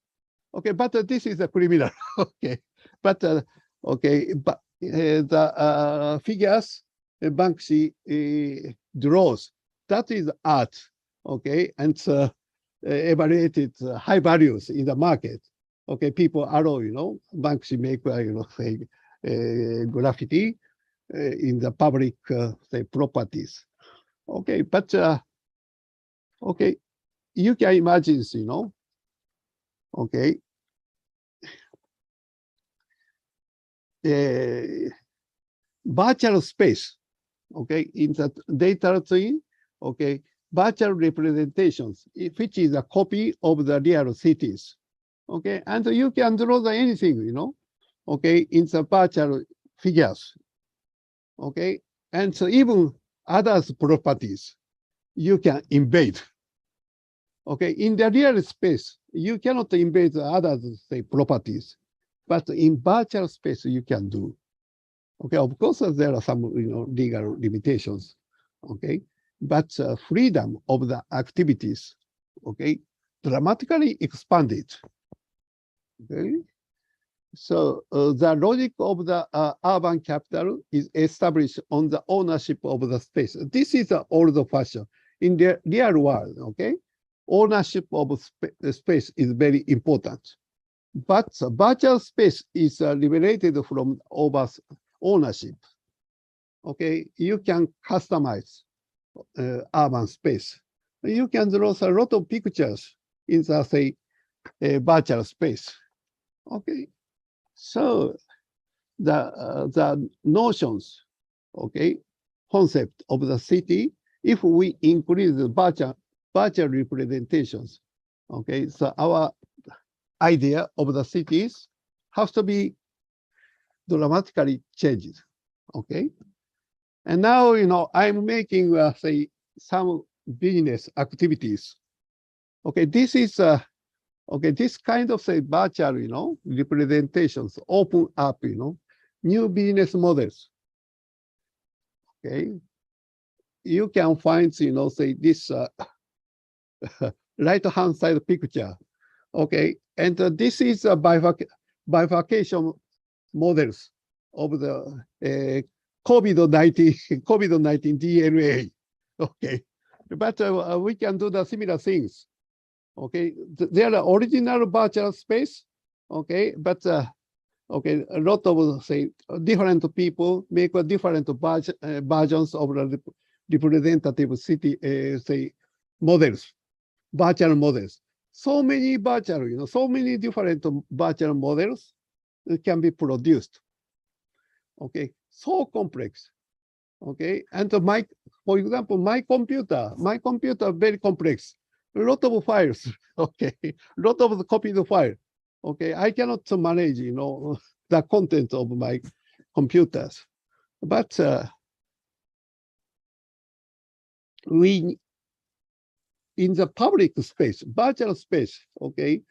Okay, but this is a criminal. Okay, but okay, but the figures Banksy draws, that is art. Okay, and evaluated high values in the market. Okay, people allow, Banksy make, say, graffiti in the public, say, properties. Okay, but, okay, you can imagine, okay, virtual space, okay, in the data twin, okay, virtual representations, which is a copy of the real cities. Okay, and you can draw anything, okay, in the virtual figures. Okay, and so even others properties you can invade. Okay, in the real space, you cannot invade the others, say, properties, but in virtual space you can do. Okay, of course there are some, legal limitations. Okay, but freedom of the activities, okay, dramatically expanded. Okay, So the logic of the urban capital is established on the ownership of the space. This is the old fashion. In the real world, okay, ownership of space is very important. But virtual space is liberated from ownership. Okay, you can customize urban space. You can draw a lot of pictures in the, say, virtual space. Okay, so the notions, okay, concept of the city, if we increase the virtual representations, okay, so our idea of the cities has to be dramatically changed, okay? And now, I'm making, say, some business activities. Okay, this is, okay, this kind of, say, virtual, representations open up, new business models. Okay, you can find, say, this right-hand side picture. Okay, and this is a bifurcation models of the COVID-19 DNA. Okay, but we can do the similar things. Okay, there are original virtual space. Okay, but okay, a lot of, say, different people make different versions of the representative city, say, models, virtual models. So many virtual, so many different virtual models can be produced. Okay, so complex. Okay, and for example, my computer very complex. A lot of files. Okay, a lot of the copied file. Okay, I cannot manage, the content of my computers, but we, in the public space, virtual space, okay,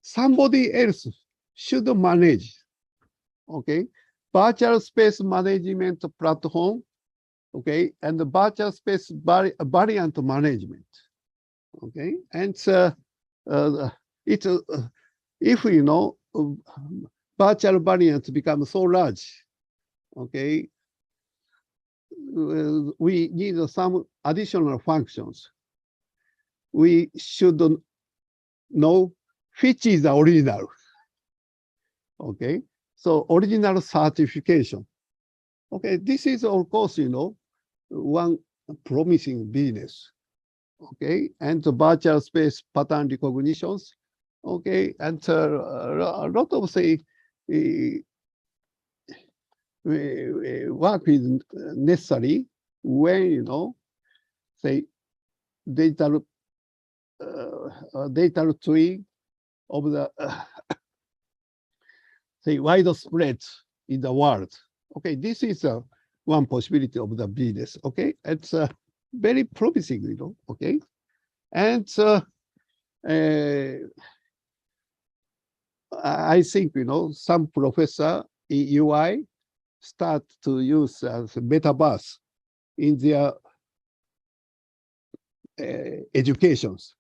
somebody else should manage, okay, virtual space management platform, okay, and the virtual space variant management, okay, and it's if virtual variants become so large, okay, we need some additional functions. We should know which is the original. Okay, so original certification. Okay, this is of course, one promising business. Okay, and the virtual space pattern recognitions. Okay, and a lot of, say, work is necessary when, say, data tree of the say, widespread in the world. Okay, this is one possibility of the business. Okay, it's very promising, okay, and I think, some professor in UI start to use metaverse in their educations.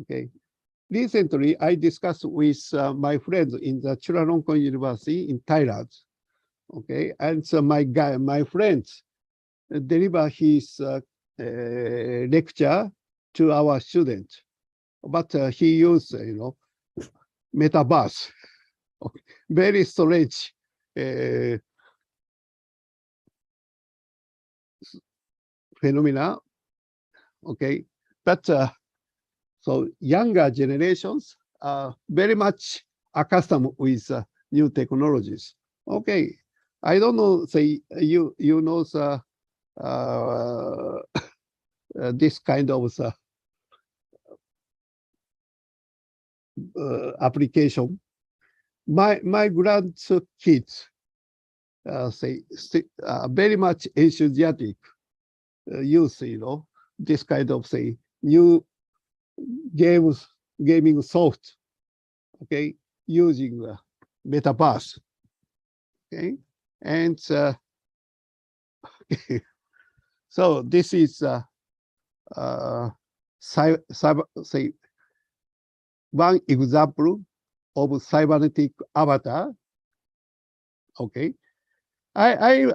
Okay, recently I discussed with my friends in the Chulalongkorn University in Thailand. Okay, and so my friends deliver his lecture to our students, but he used, metaverse, okay, very strange phenomena. Okay, but so younger generations are very much accustomed with new technologies. Okay, I don't know, say, you know the this kind of application. My grandkids say very much enthusiastic use, this kind of, say, new gaming soft, okay, using metaverse. Okay, and okay. So this is say, one example of cybernetic avatar. Okay, I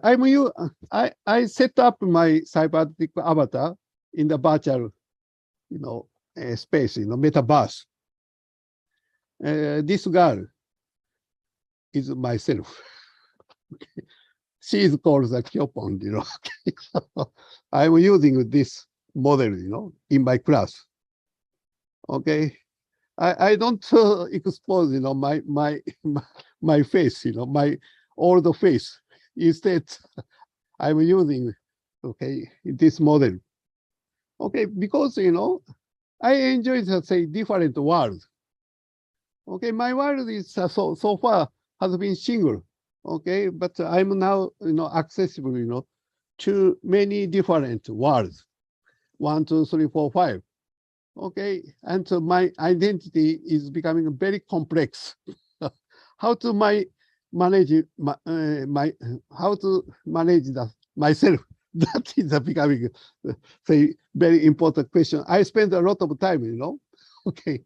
set up my cybernetic avatar in the virtual, space, metaverse. This girl is myself. Okay. She is called the Kyopon, So I'm using this model, in my class. Okay. I don't expose, my face, my old face. Instead, I'm using, this model. Okay, because, I enjoy, say, different worlds. Okay, my world is so far has been single. Okay, but I'm now, accessible, to many different worlds. 1, 2, 3, 4, 5. Okay, and so my identity is becoming very complex. How to manage how to manage myself? That is becoming, say, very important question. I spend a lot of time, okay,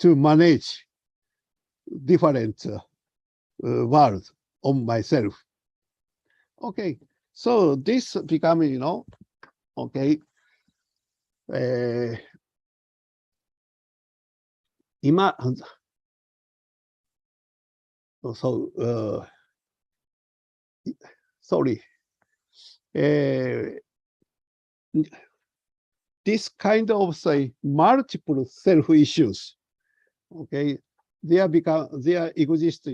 to manage different worlds on myself. Okay, so this becoming, okay, sorry. This kind of, say, multiple self issues, okay, there exist,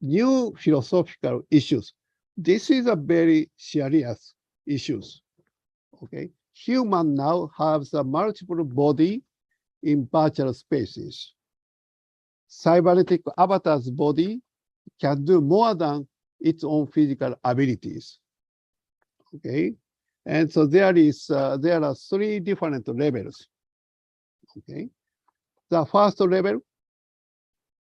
new philosophical issues. This is a very serious issues. Okay, human now has a multiple body in virtual spaces. Cybernetic avatar's body can do more than its own physical abilities. Okay, and so there are 3 different levels. Okay, the first level,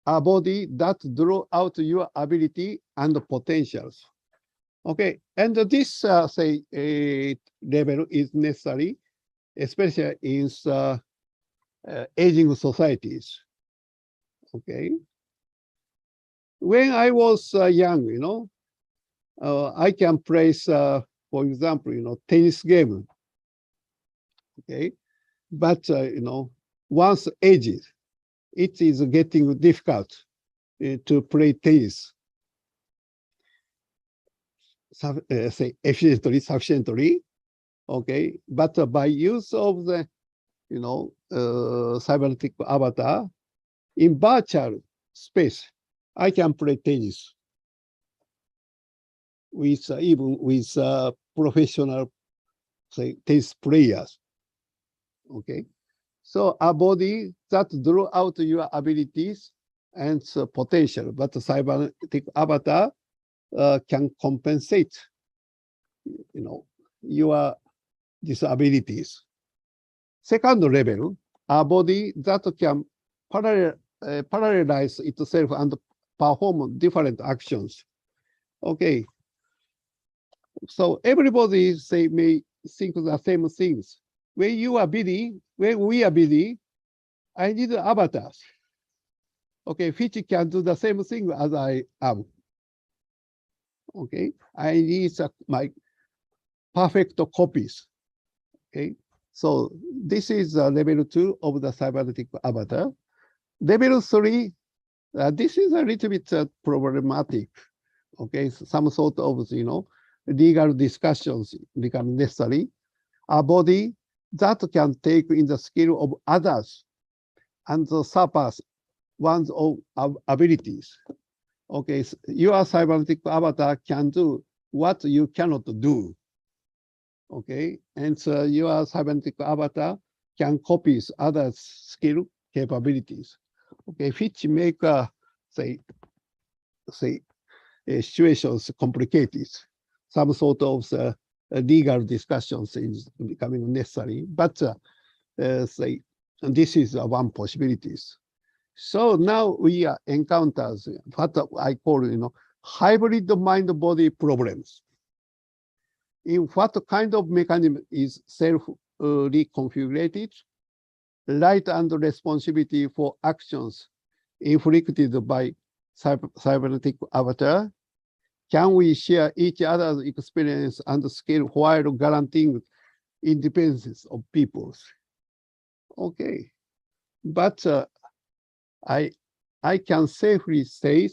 a body that draw out your ability and potentials. Okay, and this level is necessary, especially in aging societies. Okay, when I was young, I can play, for example, tennis game. Okay, but once ages, it is getting difficult to play tennis. Say sufficiently, okay. But by use of the, cybernetic avatar in virtual space, I can play tennis with even with professional, say, tennis players. Okay, so a body that draw out your abilities and potential, but the cybernetic avatar can compensate, your disabilities. Second level, a body that can parallelize itself and perform different actions. Okay, so everybody may think the same things. When we are busy, I need avatars. Okay, which can do the same thing as I am. Okay, I need my perfect copies. Okay, so this is level 2 of the cybernetic avatar. Level 3, this is a little bit problematic. Okay, so some sort of, legal discussions become necessary. A body that can take in the skill of others and surpass one's own abilities. Okay, so your cybernetic avatar can do what you cannot do. Okay, and so your cybernetic avatar can copy others' skill capabilities. Okay, which make situations complicated. Some sort of legal discussions is becoming necessary, but this is one possibilities. So now we encounter what I call, hybrid mind-body problems. In what kind of mechanism is self-reconfigured, right and responsibility for actions inflicted by cybernetic avatar? Can we share each other's experience and skill while guaranteeing independence of peoples? Okay, but I can safely say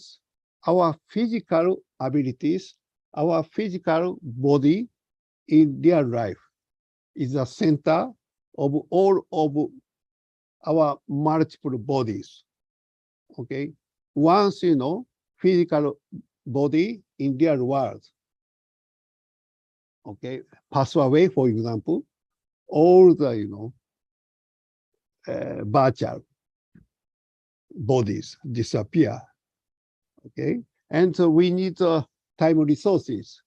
our physical abilities, our physical body in real life is the center of all of our multiple bodies. Okay, once physical body in real world, okay, pass away, for example, all the virtual bodies disappear. Okay, and so we need time resources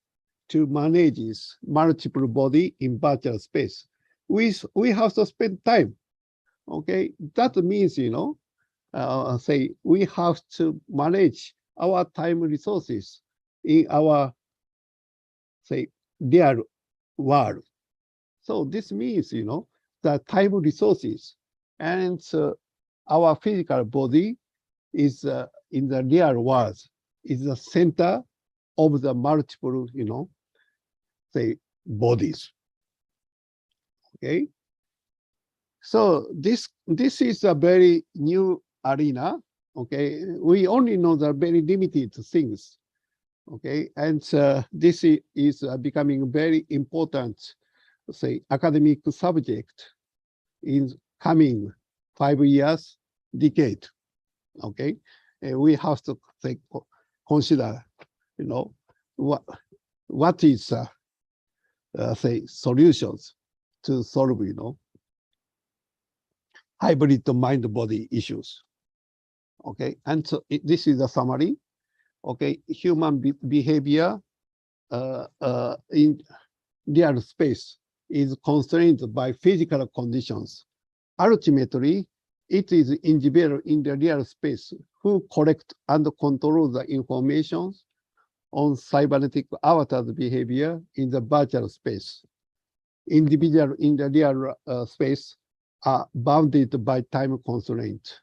to manage multiple body in virtual space. We have to spend time. Okay, that means say we have to manage our time resources in our say real world. So this means the time resources and our physical body is in the real world is the center of the multiple say bodies. Okay, so this is a very new arena. Okay, we only know the very limited things. Okay, and this is becoming very important, say, academic subject in coming 5 years, decade. Okay, we have to consider, what is say solutions to solve hybrid mind-body issues. Okay, and so this is a summary. Okay, human behavior in real space is constrained by physical conditions. Ultimately, it is individual in the real space who collect and control the information on cybernetic avatars' behavior in the virtual space. Individuals in the real space are bounded by time constraint.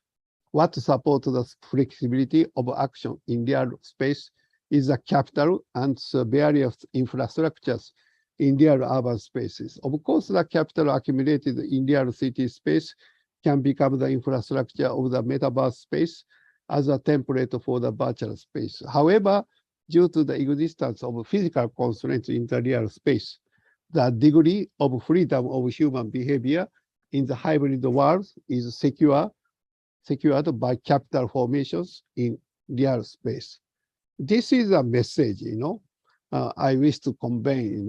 What supports the flexibility of action in real space is the capital and various infrastructures in real urban spaces. Of course, the capital accumulated in real city space can become the infrastructure of the metaverse space as a template for the virtual space. However, due to the existence of physical constraints in the real space, the degree of freedom of human behavior in the hybrid world is secured by capital formations in real space. This is a message, I wish to convey,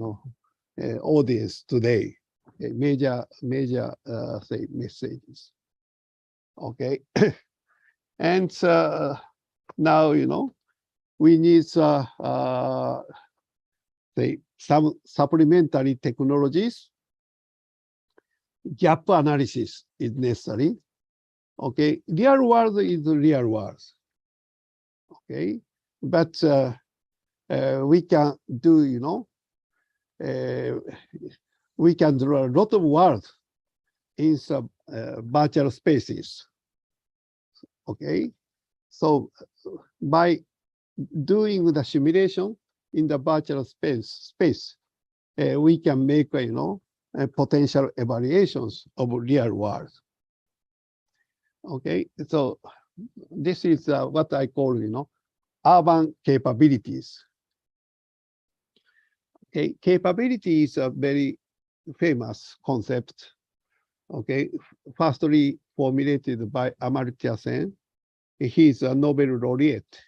audience today. Major say messages. Okay, and now we need say some supplementary technologies. Gap analysis is necessary. Okay, real world is real world. Okay, but we can do, we can draw a lot of world in some virtual spaces. Okay, so by doing the simulation in the virtual space, we can make potential evaluations of real world. Okay, so this is what I call urban capabilities. Okay, capability is a very famous concept. Okay, firstly formulated by Amartya Sen. He is a Nobel laureate.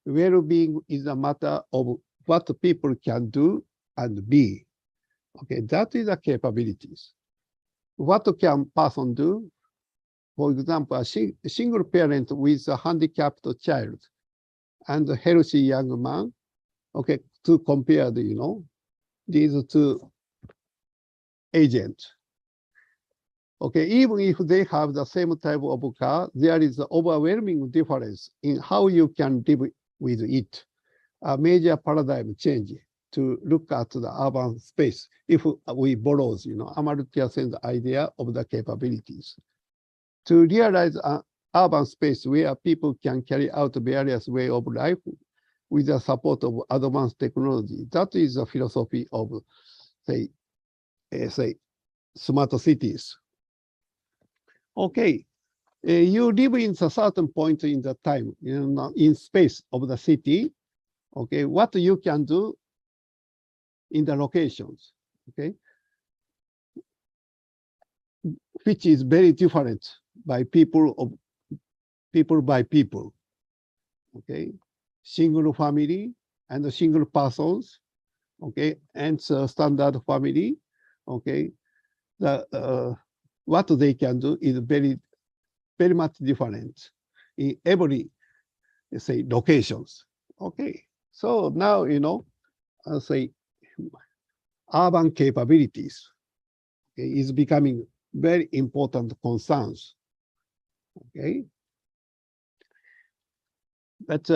Well-being is a matter of what people can do and be. Okay, that is the capabilities. What can person do? For example, a single parent with a handicapped child and a healthy young man, okay, to compare these two agents. Okay, even if they have the same type of car, there is an overwhelming difference in how you can live with it. A major paradigm change to look at the urban space if we borrow, Amartya Sen's idea of the capabilities. To realize urban space where people can carry out various way of life with the support of advanced technology. That is the philosophy of, say, smart cities. Okay, you live in a certain point in the time, in space of the city. Okay, what you can do in the locations, okay, which is very different by people by people. Okay, single family and single persons. Okay, and standard family. Okay, what they can do is very much different in every, say, locations. Okay, so now say urban capabilities, okay, is becoming very important concerns. Okay, but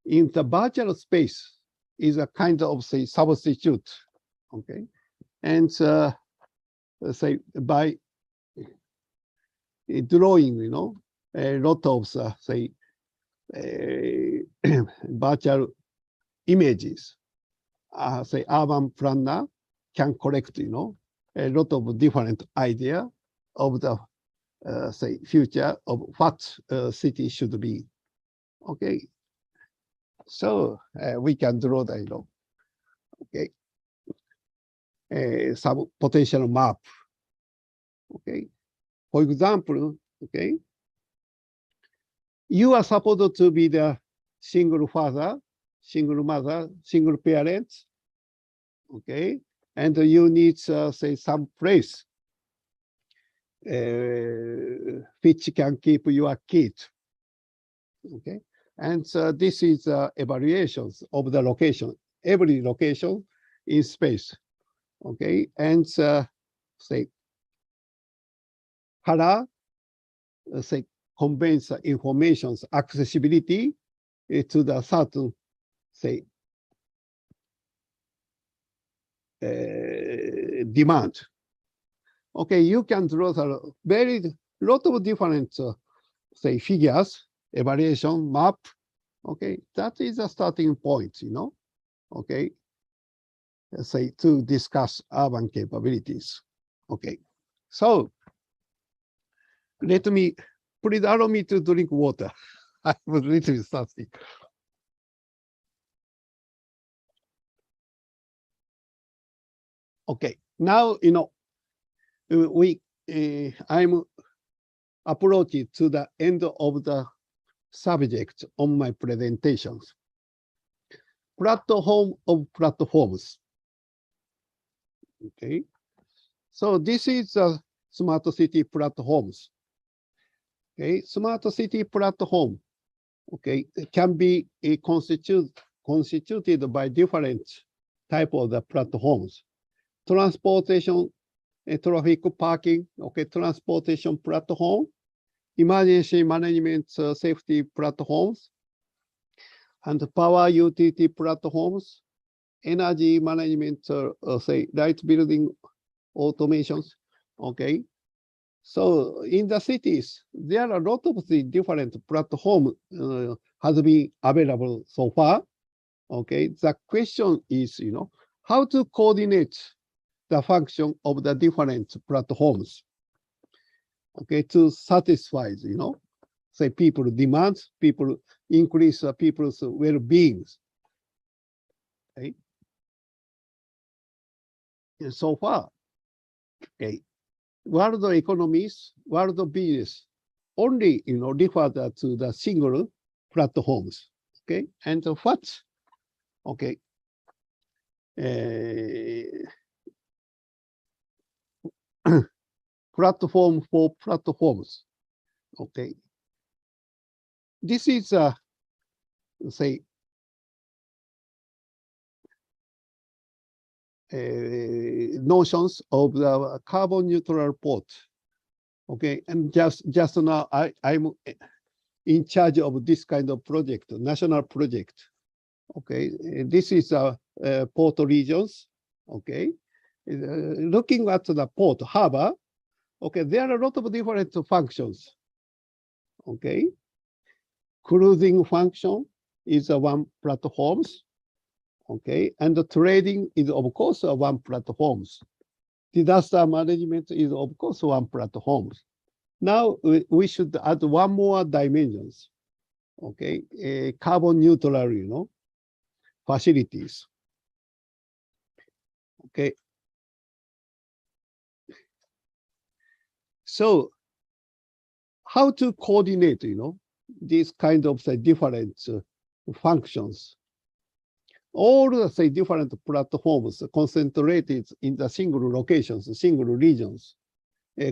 in the virtual space is a kind of, say, substitute. Okay, and say by drawing, a lot of say virtual images, say urban planner can collect, a lot of different idea of the say future of what city should be. Okay, so we can draw the, okay, some potential map. Okay, for example, okay, you are supposed to be the single father, single mother, single parent. Okay, and you need, say, some place which can keep your kid. Okay, and this is evaluations of the location, every location in space. Okay, and say color, say conveys information's accessibility to the certain, say, demand. Okay, you can draw a very lot of different, say, figures, evaluation, map. Okay, that is a starting point, okay, say, to discuss urban capabilities. Okay, so please allow me to drink water. I was a little thirsty. Okay, now, I'm approaching to the end of the subject on my presentations. Platform of platforms. Okay, so this is a smart city platforms. Okay, smart city platform, okay, can be constituted by different type of the platforms. Transportation, traffic parking, okay, transportation platform, emergency management safety platforms, and power utility platforms, energy management, say, light building automations. Okay, so in the cities, there are a lot of the different platforms has been available so far. Okay, the question is, how to coordinate the function of the different platforms, okay, to satisfy, say, people demands, people increase people's well-beings. Okay, and so far, okay, world economies, world business only, refer to the single platforms. Okay, and what? Okay, platform for platforms. Okay, this is say notions of the carbon neutral port. Okay, and just now I'm in charge of this kind of project, national project. Okay, this is port regions. Okay, looking at the port harbor. Okay, there are a lot of different functions. Okay. Cruising function is one platforms. Okay. And the trading is of course one platforms. Disaster management is of course one platforms. Now we should add one more dimensions. Okay. Carbon neutral, facilities. Okay. So how to coordinate, these kind of different functions. All the different platforms concentrated in the single locations, single regions,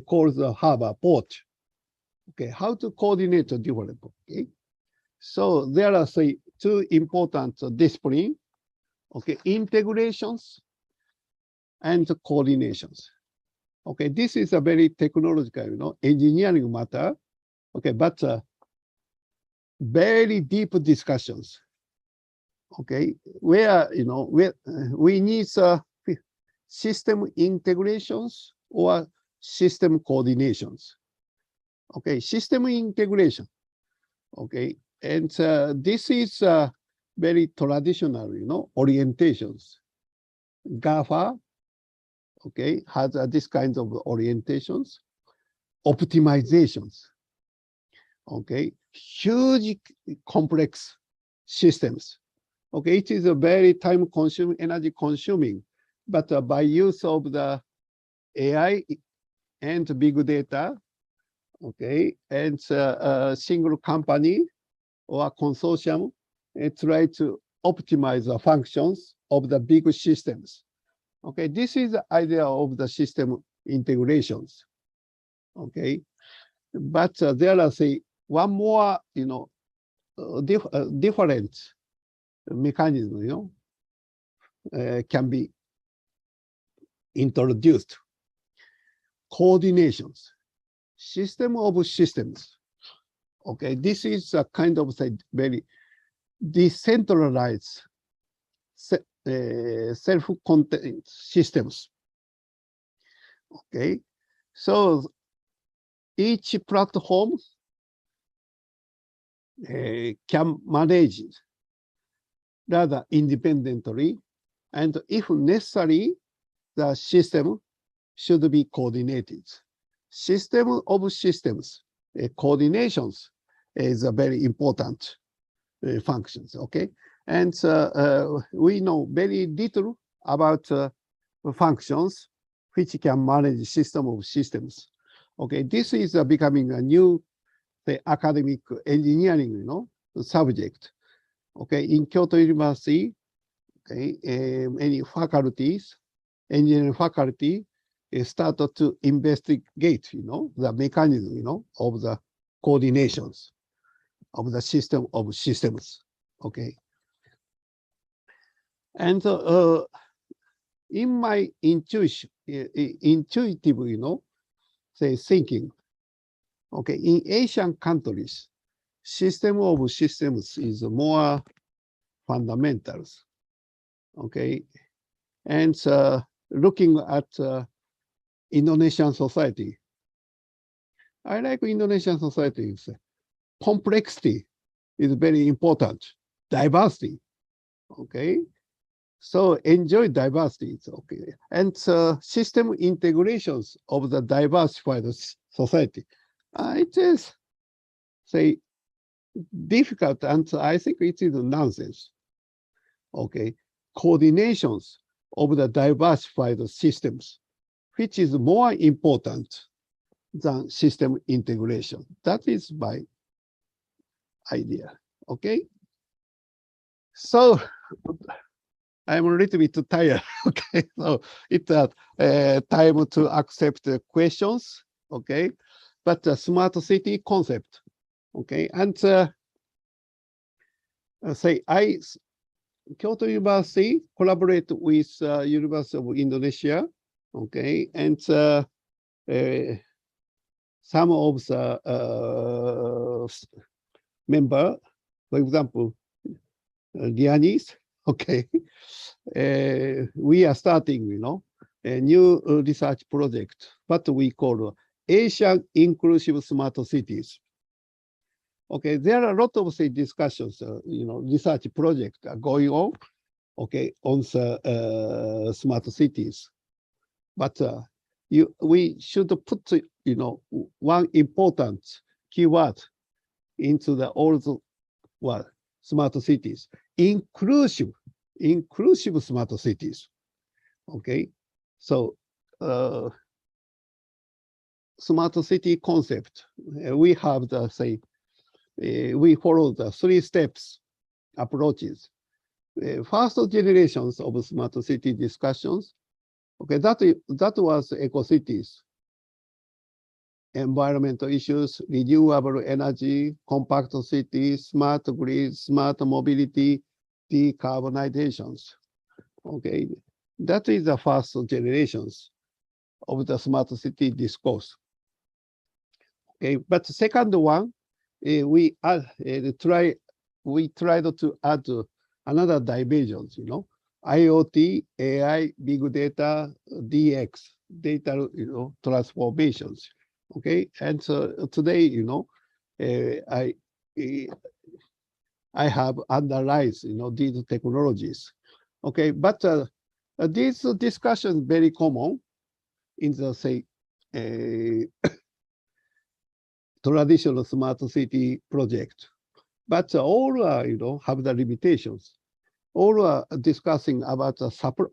called the harbor port. Okay, how to coordinate the different? Okay, so there are two important disciplines. Okay, integrations and coordinations. Okay, this is a very technological, engineering matter. Okay, but very deep discussions. Okay, where we need system integrations or system coordinations. Okay, system integration. Okay, and this is very traditional, orientations. GAFA, okay, has this kind of orientations, optimizations. Okay, huge complex systems. Okay, it is a very time consuming, energy consuming, but by use of the AI and big data, okay, and a single company or consortium try to optimize the functions of the big systems. Okay, this is the idea of the system integrations. Okay, but there are one more, different mechanism, can be introduced. Coordinations, system of systems. Okay, this is a kind of very decentralized, self-contained systems. Okay, so each platform can manage it rather independently, and if necessary, the system should be coordinated. System of systems, coordinations is a very important functions, okay? And we know very little about functions which can manage system of systems. Okay, this is becoming a new academic engineering, subject. Okay, in Kyoto University, okay, many faculties, engineering faculty, started to investigate, the mechanism, of the coordinations of the system of systems. Okay, and in my intuitive, thinking. Okay, in Asian countries, system of systems is more fundamentals. Okay, and looking at Indonesian society, I like Indonesian society. Complexity is very important. Diversity. Okay, so enjoy diversity. It's okay, and system integrations of the diversified society. It is, difficult, and I think it is nonsense. Okay, coordinations of the diversified systems, which is more important than system integration. That is my idea. Okay, so I'm a little bit tired. Okay, so it's time to accept the questions. Okay. But the smart city concept, okay, and Kyoto University collaborate with University of Indonesia, okay, and some of the member, for example, Dianis, okay, we are starting, a new research project, what we call Asian Inclusive Smart Cities. Okay, there are a lot of say discussions, research projects are going on, okay, on the smart cities. But we should put, one important keyword into the all the smart cities, inclusive smart cities. Okay, so smart city concept, we have the say, we follow the 3 steps approaches. First generations of smart city discussions. Okay, that was eco-cities, environmental issues, renewable energy, compact cities, smart grids, smart mobility, decarbonizations. Okay, that is the first generations of the smart city discourse. Okay, but the second one, we tried to add another dimensions, IoT, AI, big data, DX, data, transformations. Okay, and so today, I have underlined, these technologies. Okay, but these discussions very common in the say traditional smart city project, but all have the limitations. All are discussing about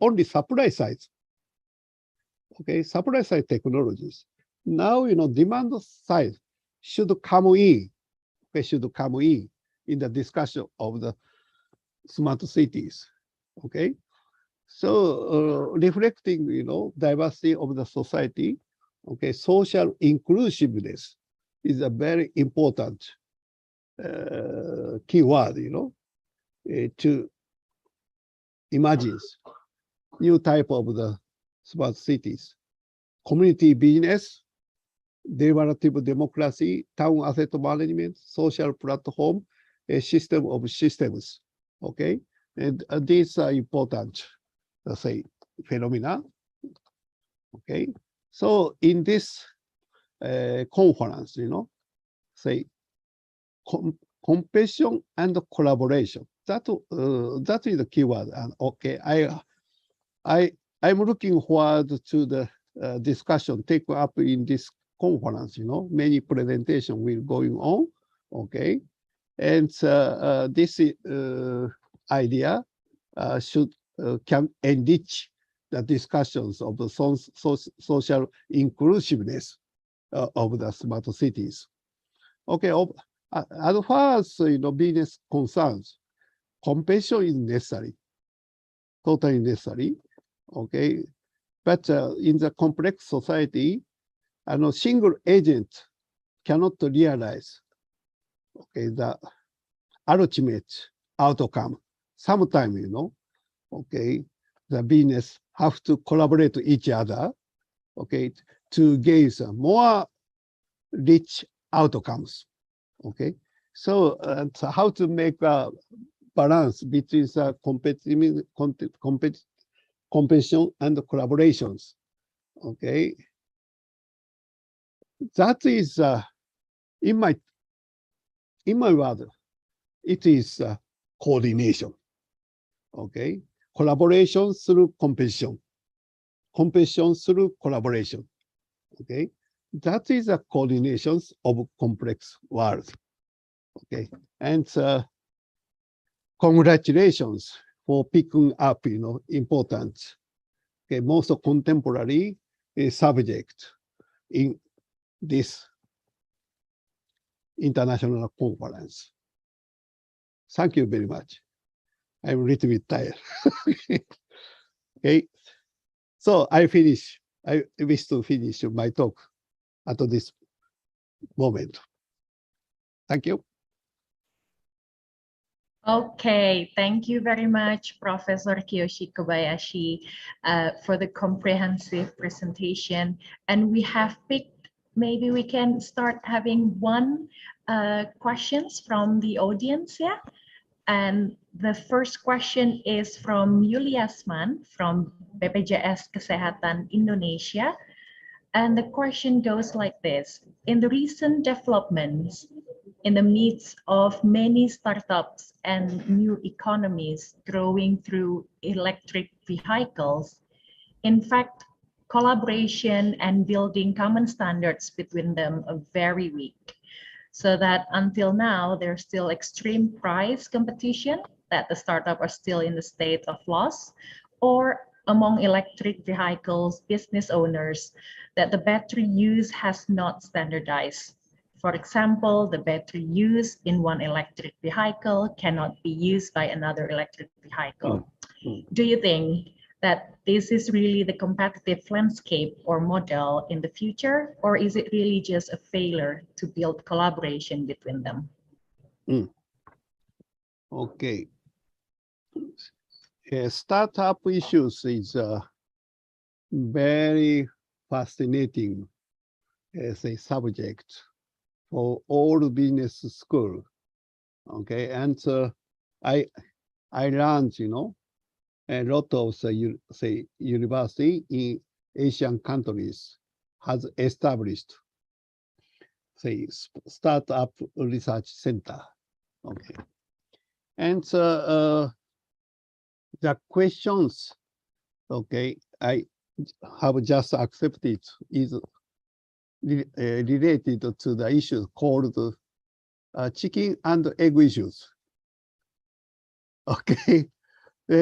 only supply side. Okay, supply side technologies. Now, demand side should come in. Okay, should come in the discussion of the smart cities. Okay, so reflecting, diversity of the society. Okay, social inclusiveness is a very important keyword, to imagine new type of the smart cities, community business, deliberative democracy, town asset management, social platform, a system of systems. Okay, and these are important, say, phenomena. Okay, so in this conference, say, compassion and collaboration. That is the keyword. And okay, I'm looking forward to the discussion take up in this conference. Many presentations will going on. Okay, and this idea can enrich the discussions of the social inclusiveness of the smart cities. Okay, as far as business concerns, compassion is necessary, totally necessary. Okay, but in the complex society, a single agent cannot realize, okay, the ultimate outcome. Sometimes, okay, the business have to collaborate with each other, okay, to gain more rich outcomes. Okay, so how to make a balance between the competition and collaborations. Okay, that is in my word, it is coordination. Okay, collaboration through competition through collaboration. Okay, that is a coordination of complex worlds. Okay, and congratulations for picking up, important, okay, most contemporary subject in this international conference. Thank you very much. I'm a little bit tired. Okay, so I wish to finish my talk at this moment. Thank you. Okay, thank you very much, Professor Kiyoshi Kobayashi, for the comprehensive presentation. And we have picked, maybe we can start having one questions from the audience, yeah? And the first question is from Yuliasman from BPJS Kesehatan Indonesia. And the question goes like this: in the recent developments, in the midst of many startups and new economies growing through electric vehicles, in fact, collaboration and building common standards between them are very weak. So that until now, there's still extreme price competition, that the startup are still in the state of loss, or among electric vehicles business owners, that the battery use has not standardized. For example, the battery used in one electric vehicle cannot be used by another electric vehicle. Do you think that this is really the competitive landscape or model in the future, or is it really just a failure to build collaboration between them? Okay. Startup issues is very fascinating as a subject for all business school. Okay, and I learned, a lot of university in Asian countries has established startup research center. Okay, and the questions, okay, I have just accepted is related to the issue called chicken and egg issues. Okay,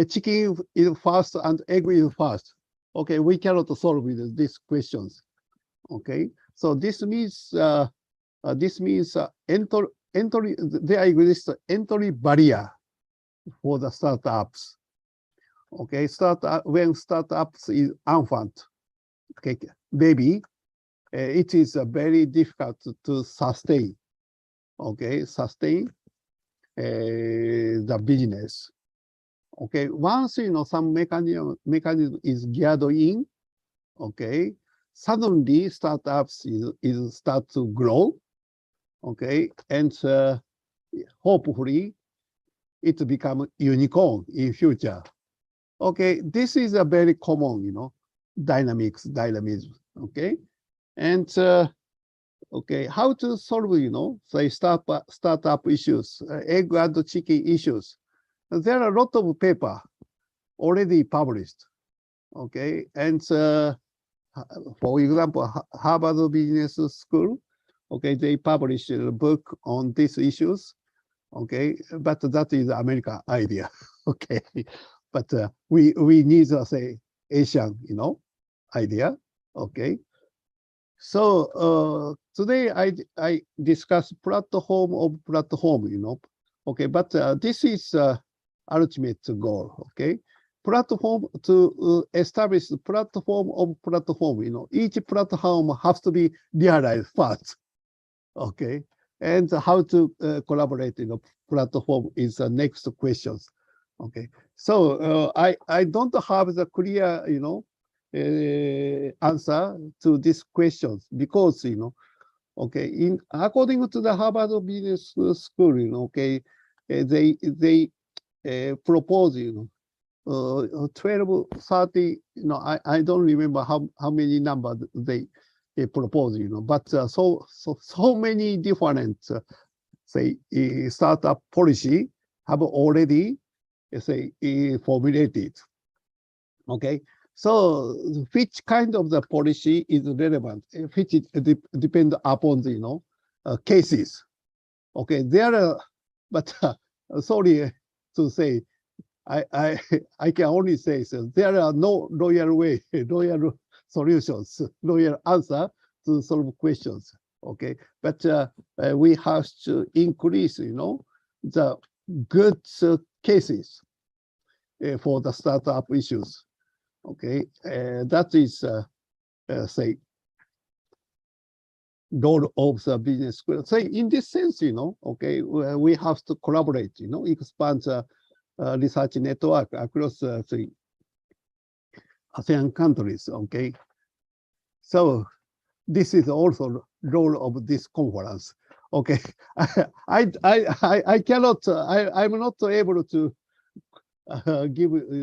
chicken is first and egg is first. Okay, we cannot solve these questions. Okay, so this means entry. There exists entry barrier for the startups. Okay, when startups is infant, okay, baby, it is very difficult to sustain. Okay, sustain the business. Okay, once some mechanism is geared in, okay, suddenly startups is start to grow. Okay, and hopefully it become unicorn in future. Okay, this is a very common, dynamism. Okay, and okay, how to solve, say startup issues, egg and chicken issues. There are a lot of paper already published. Okay, and for example, Harvard Business School, okay, they published a book on these issues. Okay, but that is American idea. Okay, but we need to say Asian, idea. Okay, so today I discuss platform of platform, okay, but this is ultimate goal. Okay, platform to establish the platform of platform. Each platform has to be realized first. Okay, and how to collaborate in a platform is the next questions. Okay, so I don't have the clear answer to these questions because okay, according to the Harvard Business School, okay, they propose 12, 30, I don't remember how many numbers they propose, but so many different say startup policy have already say formulated. Okay, so which kind of the policy is relevant, which depend upon the cases. Okay, there are, but sorry to say, I can only say so. There are no royal way, royal solutions, royal answer to solve questions. Okay, but we have to increase, the good cases for the startup issues. Okay, that is say goal of the business school. So in this sense, okay, we have to collaborate, expand the research network across the ASEAN countries. Okay, so this is also role of this conference. Okay, I cannot. I'm not able to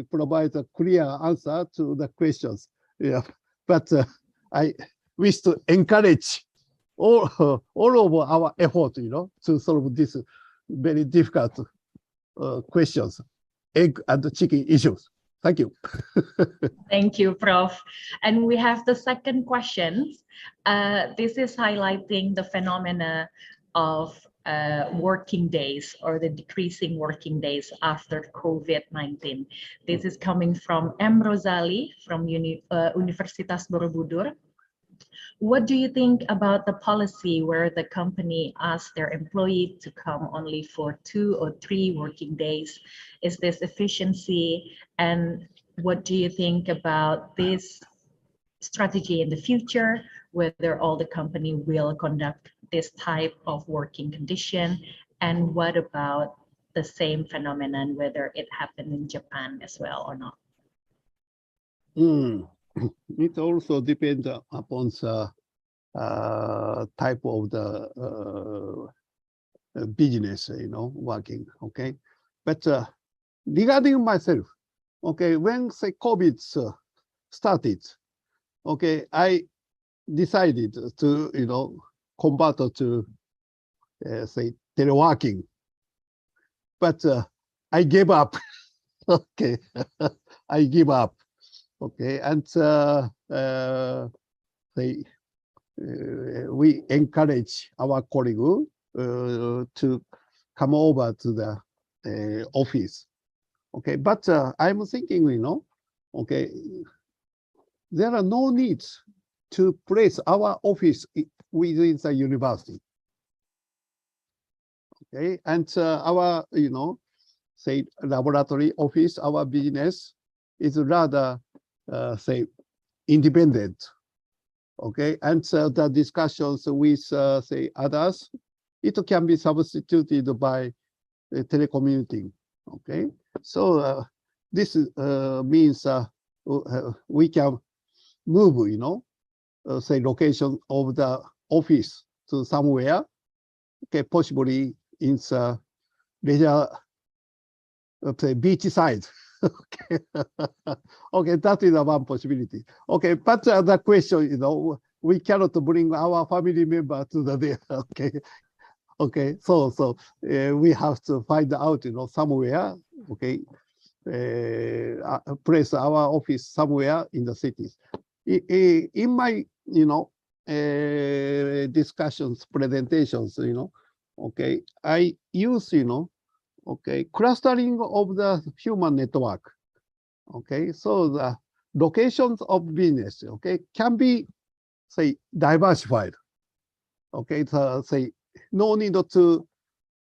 provide a clear answer to the questions. Yeah, but I wish to encourage all of our effort, to solve this very difficult questions, egg and chicken issues. Thank you. Thank you, Prof. And we have the second question. This is highlighting the phenomena of working days or the decreasing working days after COVID-19. This is coming from M. Rosali from Universitas Borobudur. What do you think about the policy where the company asks their employee to come only for 2 or 3 working days? Is this efficiency? And what do you think about this strategy in the future, whether all the company will conduct this type of working condition? And what about the same phenomenon, whether it happened in Japan as well or not? It also depends upon the type of the business, working, okay? But regarding myself, okay, when say COVID started, okay, I decided to, convert to say teleworking, but I gave up. Okay, I give up. Okay, and we encourage our colleague to come over to the office. Okay, but I'm thinking, okay, there are no needs to place our office within the university. Okay, and our, say laboratory office, our business is rather, say, independent. Okay, and the discussions with, say, others, it can be substituted by telecommuting. Okay, so this means we can move, say, location of the office to somewhere, okay, possibly in the leisure, say, beach side. Okay, okay, that is one possibility. Okay, but the question, we cannot bring our family member to the there. Okay, okay, so we have to find out, somewhere. Okay, place our office somewhere in the cities. In my, discussions, presentations, okay, I use, okay, clustering of the human network. Okay, so the locations of business, okay, can be, say, diversified. Okay, so say no need to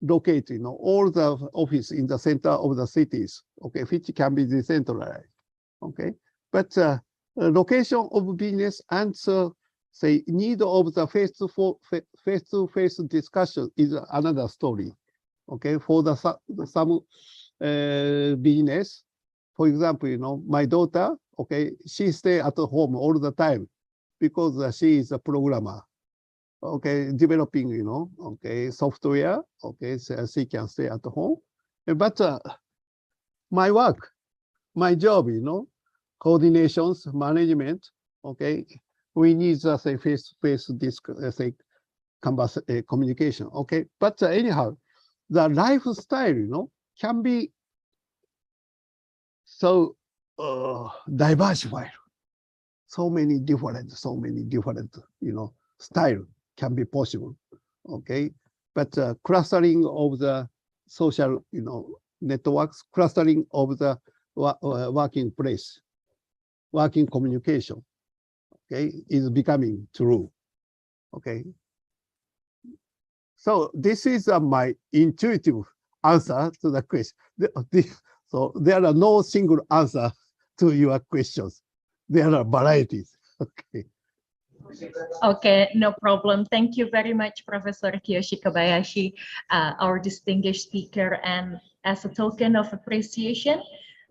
locate, all the office in the center of the cities. Okay, which can be decentralized. Okay, but location of business and say need of the face-to-face discussion is another story. Okay, for the some business, for example, my daughter, okay, she stay at home all the time because she is a programmer. Okay, developing, okay, software. Okay, so she can stay at home. But my work, my job, coordinations, management. Okay, we need say face-to-face say communication. Okay, but anyhow, the lifestyle, can be so diversified. So many different, style can be possible. Okay, but clustering of the social, networks, clustering of the working place, working communication, okay, is becoming true. Okay. So this is my intuitive answer to the question. So there are no single answer to your questions. There are varieties. Okay. Okay, no problem. Thank you very much, Professor Kiyoshi Kobayashi, our distinguished speaker. And as a token of appreciation,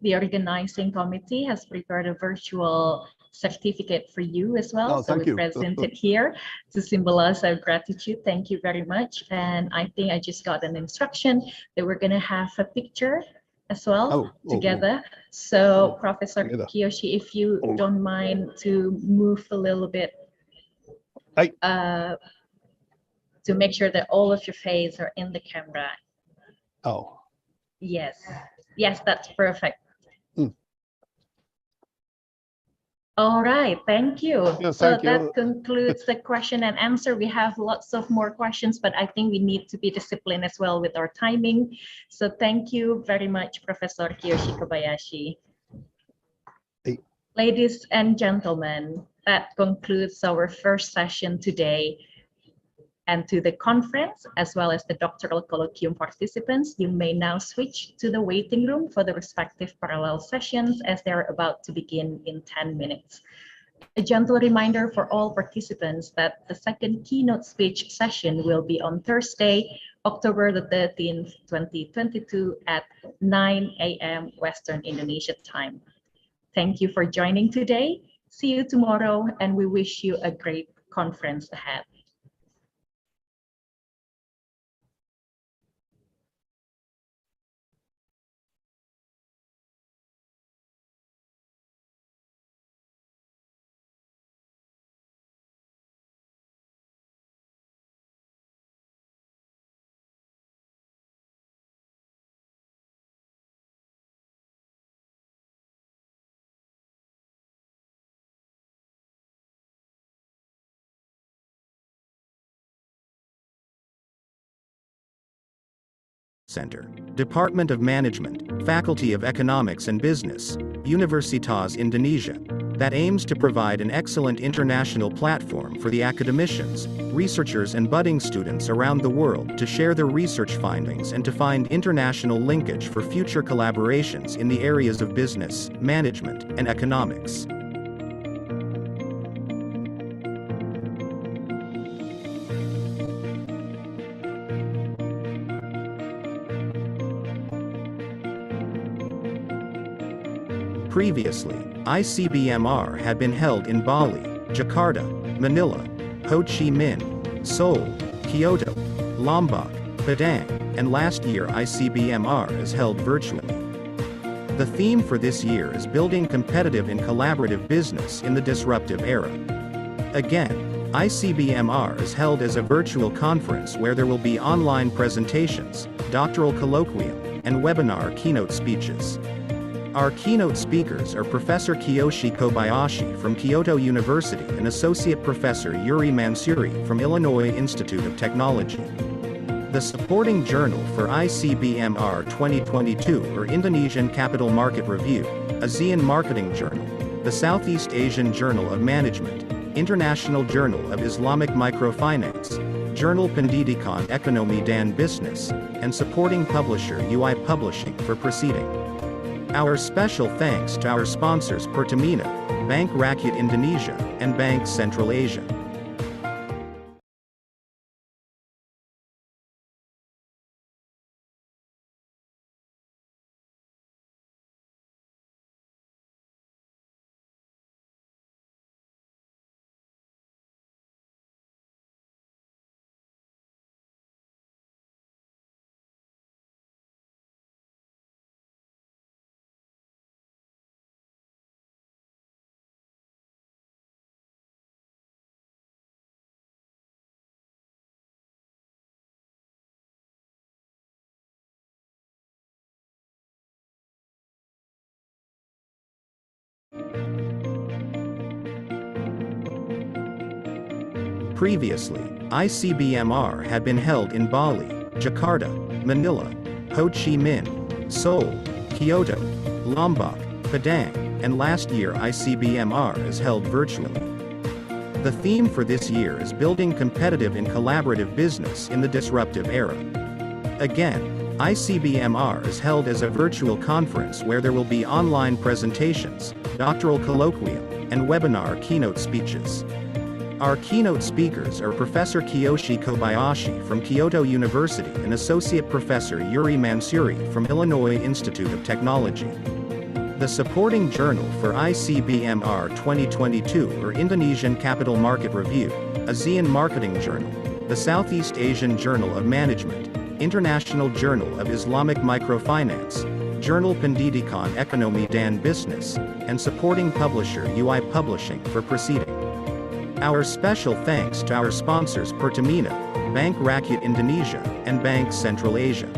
the organizing committee has prepared a virtual certificate for you as well. So we present it here to symbolize our gratitude. Thank you very much. And I think I just got an instruction that we're going to have a picture as well together. So Professor Kiyoshi, if you don't mind to move a little bit to make sure that all of your face are in the camera. Oh. Yes. Yes, that's perfect. Mm. All right, thank you. Yeah, So thank you. that concludes the question and answer. We have lots of more questions, but I think we need to be disciplined as well with our timing. So thank you very much, Professor Kiyoshi Kobayashi. Hey. Ladies and gentlemen, that concludes our first session today. And to the conference, as well as the doctoral colloquium participants, you may now switch to the waiting room for the respective parallel sessions as they're about to begin in 10 minutes. A gentle reminder for all participants that the second keynote speech session will be on Thursday, October the 13th, 2022 at 9 a.m. Western Indonesia time. Thank you for joining today. See you tomorrow, and we wish you a great conference ahead. Center, Department of Management, Faculty of Economics and Business, Universitas Indonesia, that aims to provide an excellent international platform for the academicians, researchers and budding students around the world to share their research findings and to find international linkage for future collaborations in the areas of business, management, and economics. Previously, ICBMR had been held in Bali, Jakarta, Manila, Ho Chi Minh, Seoul, Kyoto, Lombok, Padang, and last year ICBMR is held virtually. The theme for this year is building competitive and collaborative business in the disruptive era. Again, ICBMR is held as a virtual conference where there will be online presentations, doctoral colloquium, and webinar keynote speeches. Our keynote speakers are Professor Kiyoshi Kobayashi from Kyoto University and Associate Professor Yuri Mansuri from Illinois Institute of Technology. The supporting journal for ICBMR 2022 or Indonesian Capital Market Review, ASEAN Marketing Journal, the Southeast Asian Journal of Management, International Journal of Islamic Microfinance, Journal Pendidikan Ekonomi dan Bisnis, and supporting publisher UI Publishing for proceeding. Our special thanks to our sponsors Pertamina, Bank Rakyat Indonesia, and Bank Central Asia. Previously, ICBMR had been held in Bali, Jakarta, Manila, Ho Chi Minh, Seoul, Kyoto, Lombok, Padang, and last year ICBMR is held virtually. The theme for this year is building competitive and collaborative business in the disruptive era. Again, ICBMR is held as a virtual conference where there will be online presentations, doctoral colloquium, and webinar keynote speeches. Our keynote speakers are Professor Kiyoshi Kobayashi from Kyoto University and Associate Professor Yuri Mansuri from Illinois Institute of Technology. The supporting journal for ICBMR 2022 or Indonesian Capital Market Review, ASEAN Marketing Journal, the Southeast Asian Journal of Management, International Journal of Islamic Microfinance, Journal Pendidikan Ekonomi dan Bisnis, and supporting publisher UI Publishing for proceeding. Our special thanks to our sponsors Pertamina, Bank Rakyat Indonesia, and Bank Central Asia.